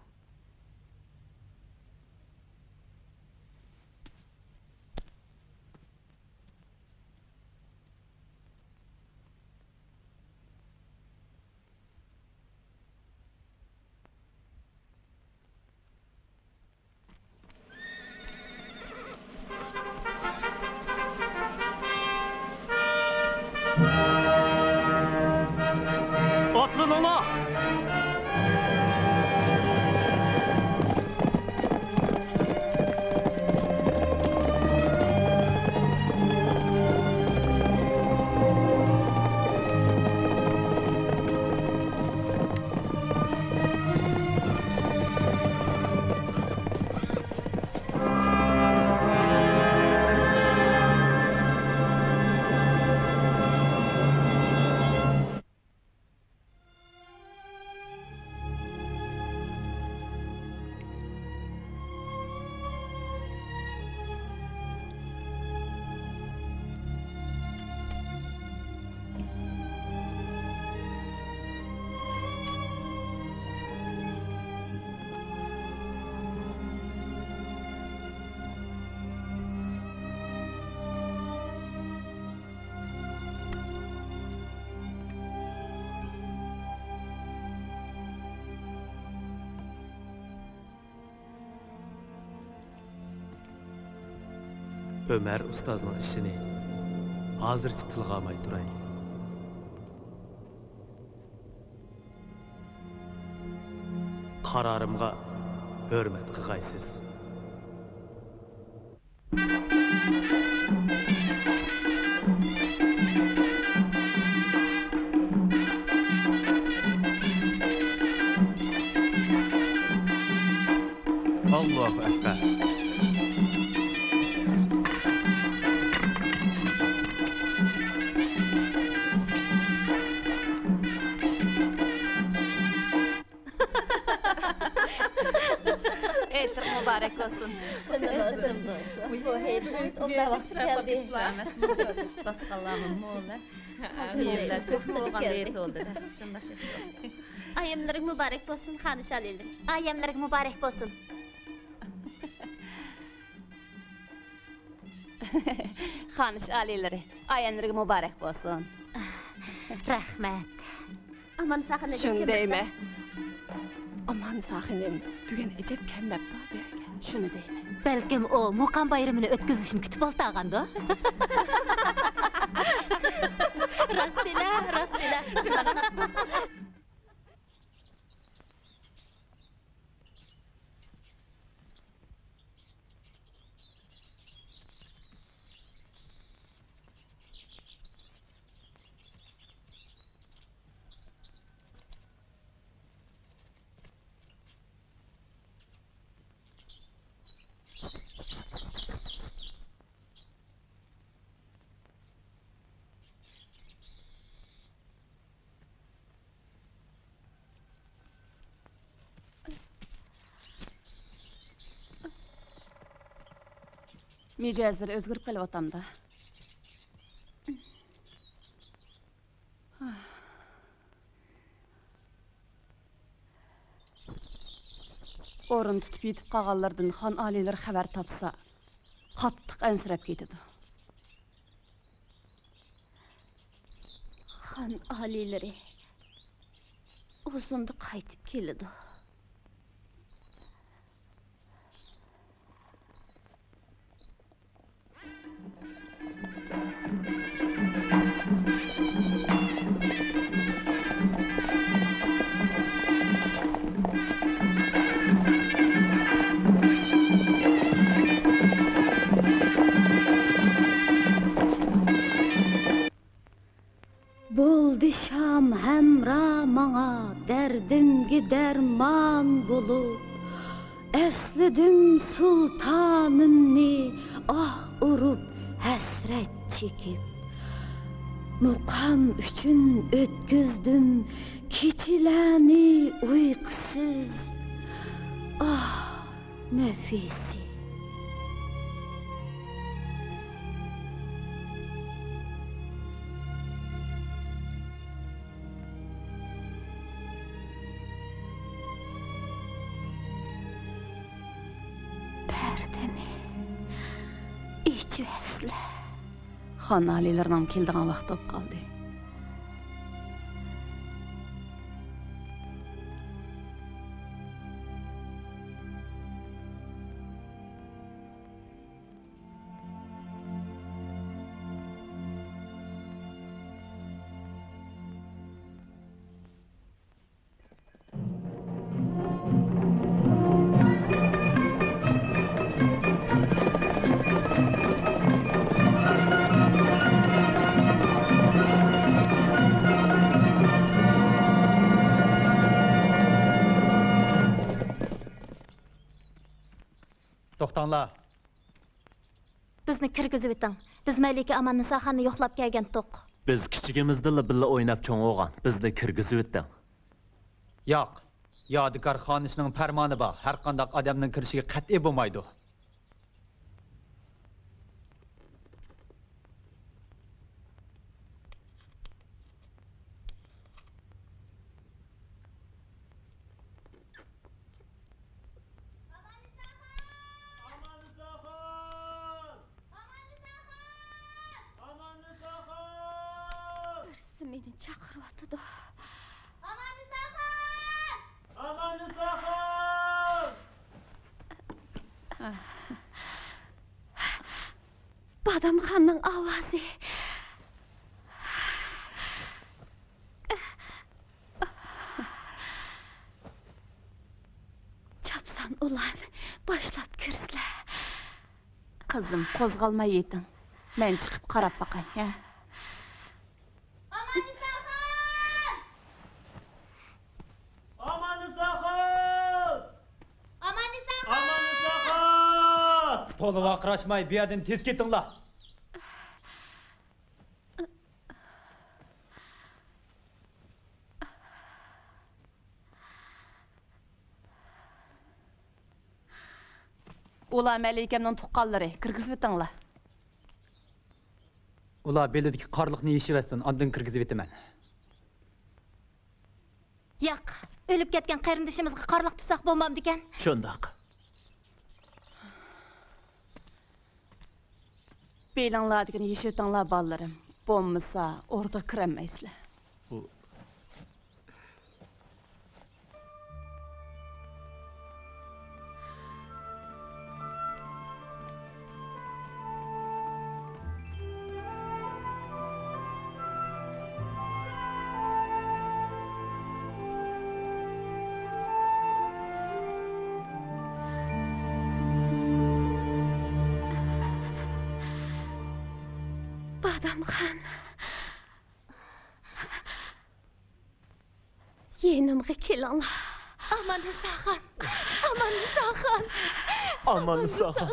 Ömer ustozning ishini hozircha tilga olmay turaylik. Qararimga hurmat qilgaysiz. Allahu akbar. Etir mübarek olsun. Bu heyet onda vakti geldi. Daskallamın moğla. Amirler çok boğan deyit oldu da. Şundak Ayemlerin mübarek olsun Xaniş Aliler. Ayemlerin mübarek olsun. Xaniş alileri, ayenleriga muborak bo'lsin. Rahmat. Aman saqinib Shundaymi? Aman saxinim, bugun ajab kelmabdi bu yerga. Shuni deymi? Balkim o Muqam bayramini o'tkazishni kutib oltaganda. Rostila. Shunaqasizmi? Mijazlar o'zgarib qelyapti. O'rin tutib yetib qolganlardan xon alilar xabar topsa, qattiq ansirab ketadi. Xon alilari o'zunda qaytib keladi. Bo'ldi sham hamra manga dardimga darmon bo'lib eslidim sultanimni urib hasrat chekib Muqam uchun o'tkazdim kechalarni uyqusiz nafisi İçvesle. Xon alilarning keldigan vaqt bo'lib qoldi. To'xtanglar. Bizni kirgizib eting. Biz Malika Amannisoxonni yo'qlab kelgan to'q. Biz kichigimizda billa o'ynab cho'ng o'g'an. Bizni kirgizib eting. Yo'q. Yodikor xonishning farmoni bor. Har qanday odamning kirishiga qat'iy bo'lmaydi. Meni chaqiryapti. Badamxanның avazı. Çapsan ulan, başlap kirsizler. Kızım, qo'zg'almay yeting. Men chiqib qarab baqay, ha? To'la vaqirashmay, bu yerdan tez ketinglar. Ular Melikamning tuqqanlari, kirgizib o'tinglar. Ular belidagi qorliqni yeshiversin, ondan kirgizib etaman. Yo'q, o'lib ketgan qarindishimizga qorliq tutsak bo'lmamdi ekan. Shundoq. Belinglardigini yeshitinglar bolalarim. Bo'lmasa, orda kiramaysizlar. Badamxan. Yenimga kelinglar. Aman-Nisoxon. Aman-Nisoxon. Aman-Nisoxon.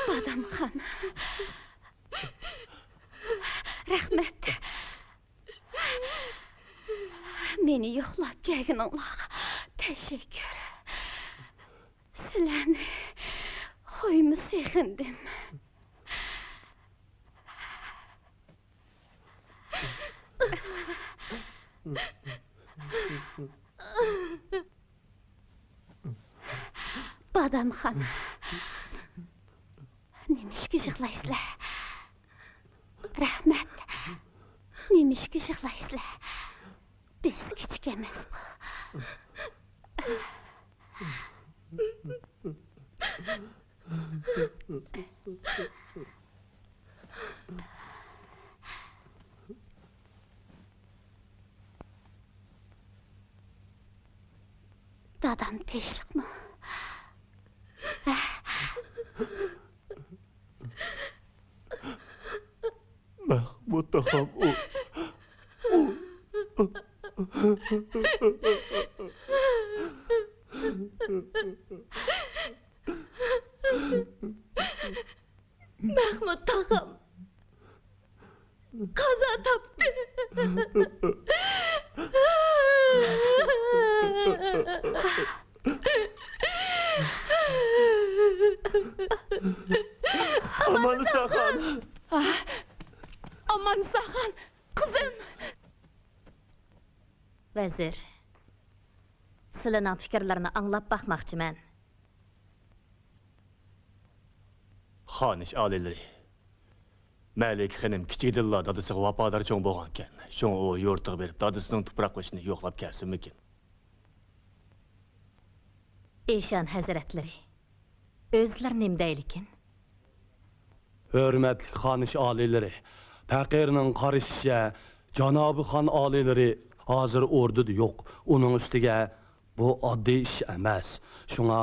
Badamxan. Rahmat. Meni yo'qlab kelganinglarga tashakkur. Sizlarni Xoymu sevindim. Badamxon. Nemishga yig'laysizlar? Rahmat. Nemishga yig'laysizlar? Biz kichik emas. Dadam tinchlikmi? Mahmud ham Mahmud tog'am qazo topdi. Aman-Nisoxon. Aman-Nisoxon, qizim. Vazir, sizlarning fikrlarini anglab baxmoqchiman. Xonish oliylari. Malik xonim kichikdilla dadasiga vafodor cho'ng bo'lgan ekan. Shuni u yurtiga berib, dadasining tuproq qo'shini yo'qlab kelsinmikin? Eshon hazratlari, o'zlar nimdaylikin? Hürmetli xonish oliylari, faqirning qarashicha janobi xon oliylari hozir o'rnida yo'q. Uning ustiga bu oddiy ish emas. Shunga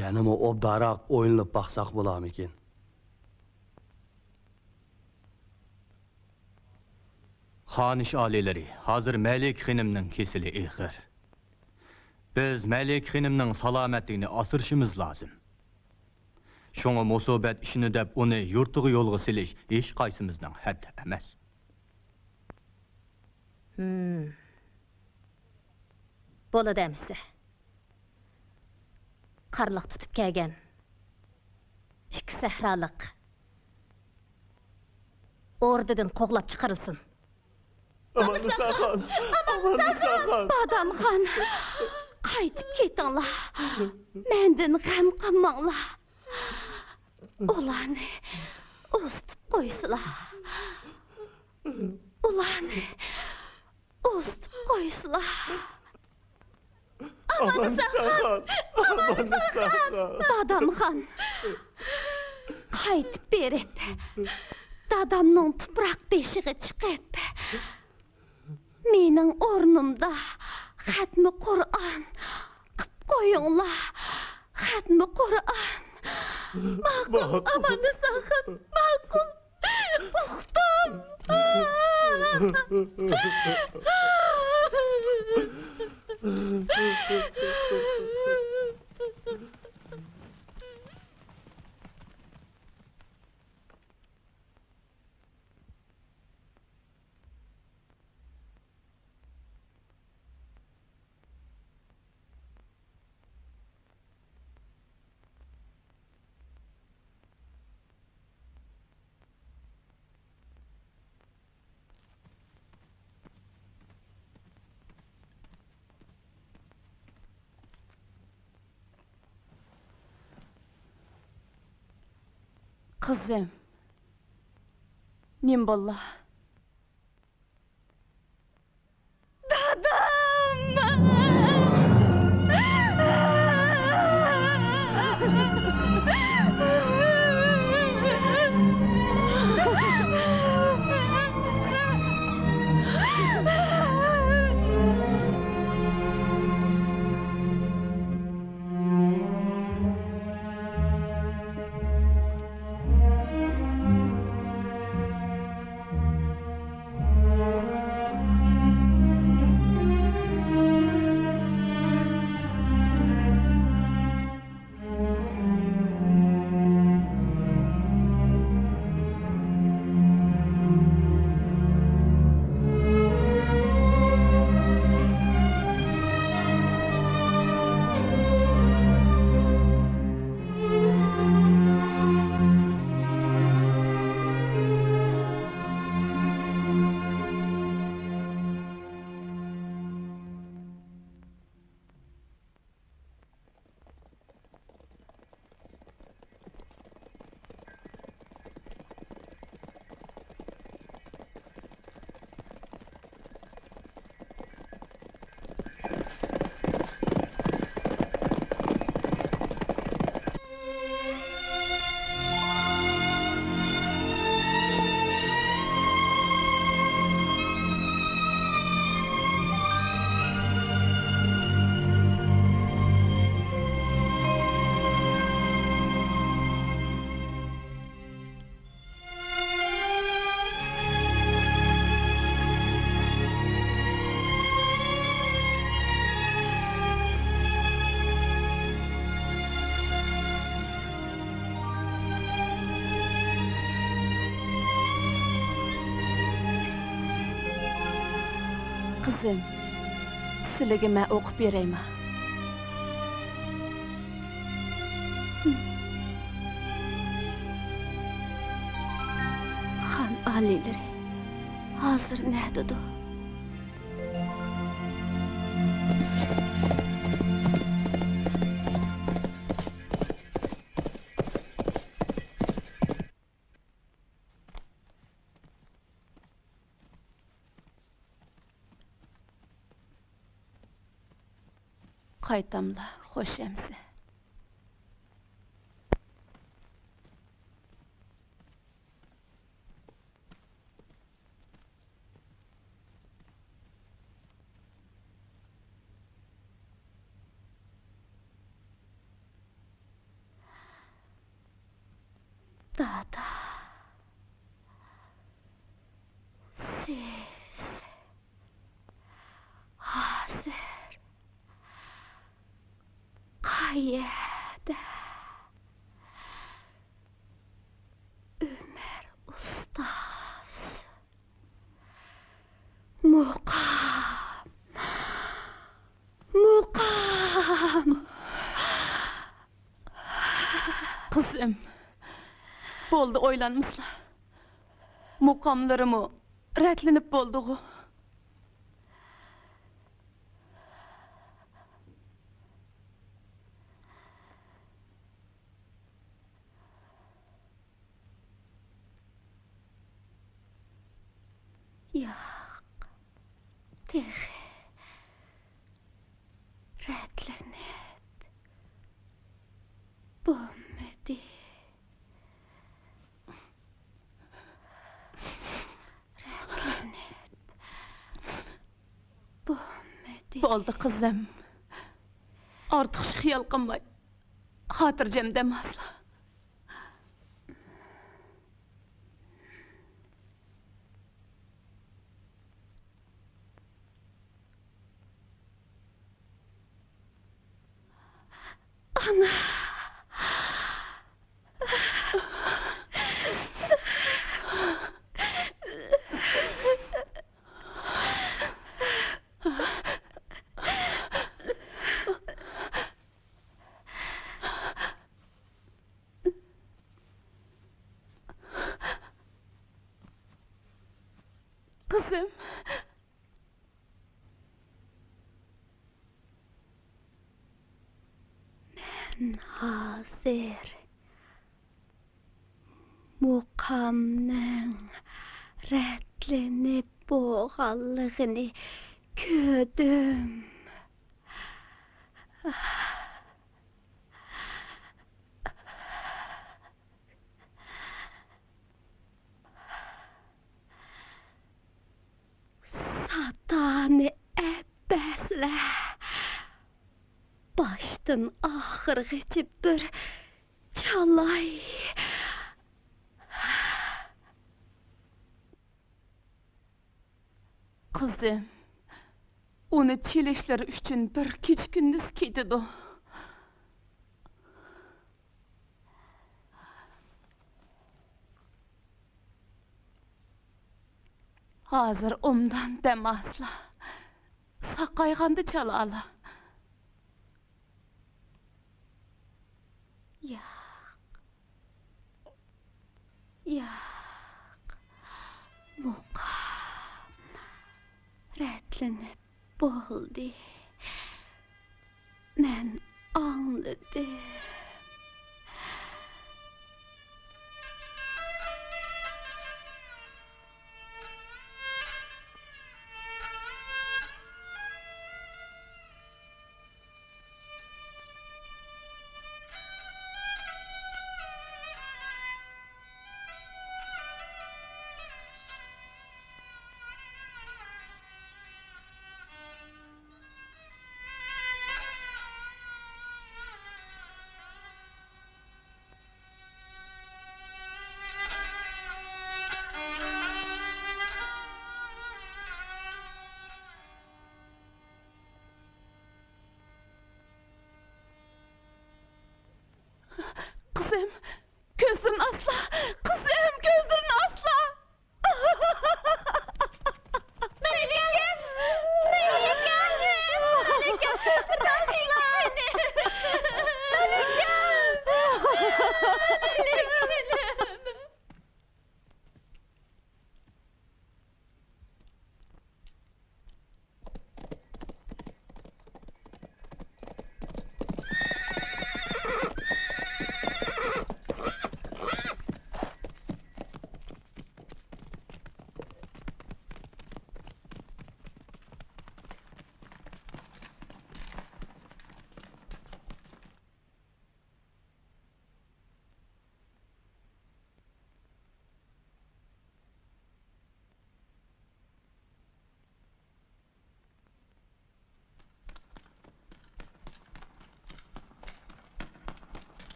yanama obdaroq o'yinlab baqsaq bo'larmikin? Xonish oliylari, hozir Malik xonimning kesili eg'ir. Biz Malik xonimning salomatligini asırışımız lazım. Şuna musobat işini deb uni yurtiga yo'lga silish hech qaysimizning haddi emas. Bo'ladi emisi. Qarliq tutib kelgan. Ikki sahroliq o'rdadan qo'g'lab chiqarilsin. Aman-Nisoxon. Aman-Nisoxon. Badamxon. Qaytib ketinglar. Mendan g'am qilmanglar. Ularni ustib qo'ysizlar. Ularni ustib qo'ysizlar. Amansaxon! Dadamxon! Qaytib berib. Dadamның tuproq beshig'i chiqib. Mening o'rnimda xatmi Qur'on qilib qo'yinglar. Xatmi Qur'on. Ma'qul, Amansaxon, ma'qul. Puxtam. Kızım. Nim bolla? Dadam! Kızım, sizlarga men o'qib berayman. Xon oliylari hozir nerdadir? Qaytamla, xo'sh emsi. Dada. Siz. Hazır. Qayerda? Ömer Ustaz. Muqam. Muqam. Kızım. Bo'ldi, o'ylanmisizlar. Muqamlarimi rətlinib bo'ldi-ku. Yo'q. Texi. Rətlinib Bo'ldi qizim. Ortiq xiyol qilmay. Xotirjam demasla. Ana. Kızım. Men hazır muqamning rətlenib boğallığını ködüm. Satanı əbəslə başdan axırğıcı bir çalay. Kızım, onu çileşler üçün bir keç gündüz ketidi. Hazır omdan demasla. Saqayğandı çalala. Yo'q. Muqam rətlenib bo'ldi. Men anladım. Kızım, gözlerini asla. Kızım, gözlerini asla. Melikem! Melikem! Melikem, gözlerini asla. Melikem!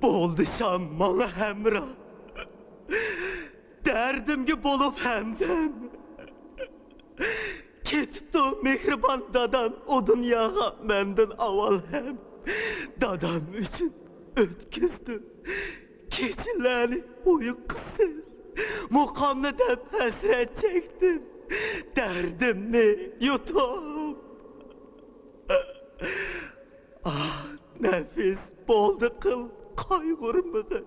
Bo'ldi şam bana hemra. Derdimge bolup hemden. Ketipti mehriban dadam o dünyaga menden aval hem. Dadam üçün ötküzdü. Keçileri uykusuz. Mukamını dep hasret çektim. Derdimni yutup. Ah nefis boldu kıl kaygırmığı.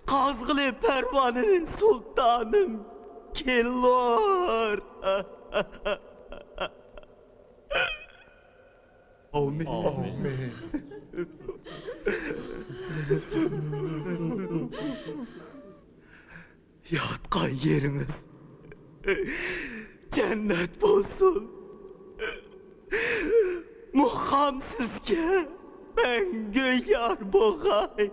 Kazgılı pervanı sultanım kellar. Amin. Amin. Yatkan yeriniz cennet olsun. Muham sizge ben yar boğay.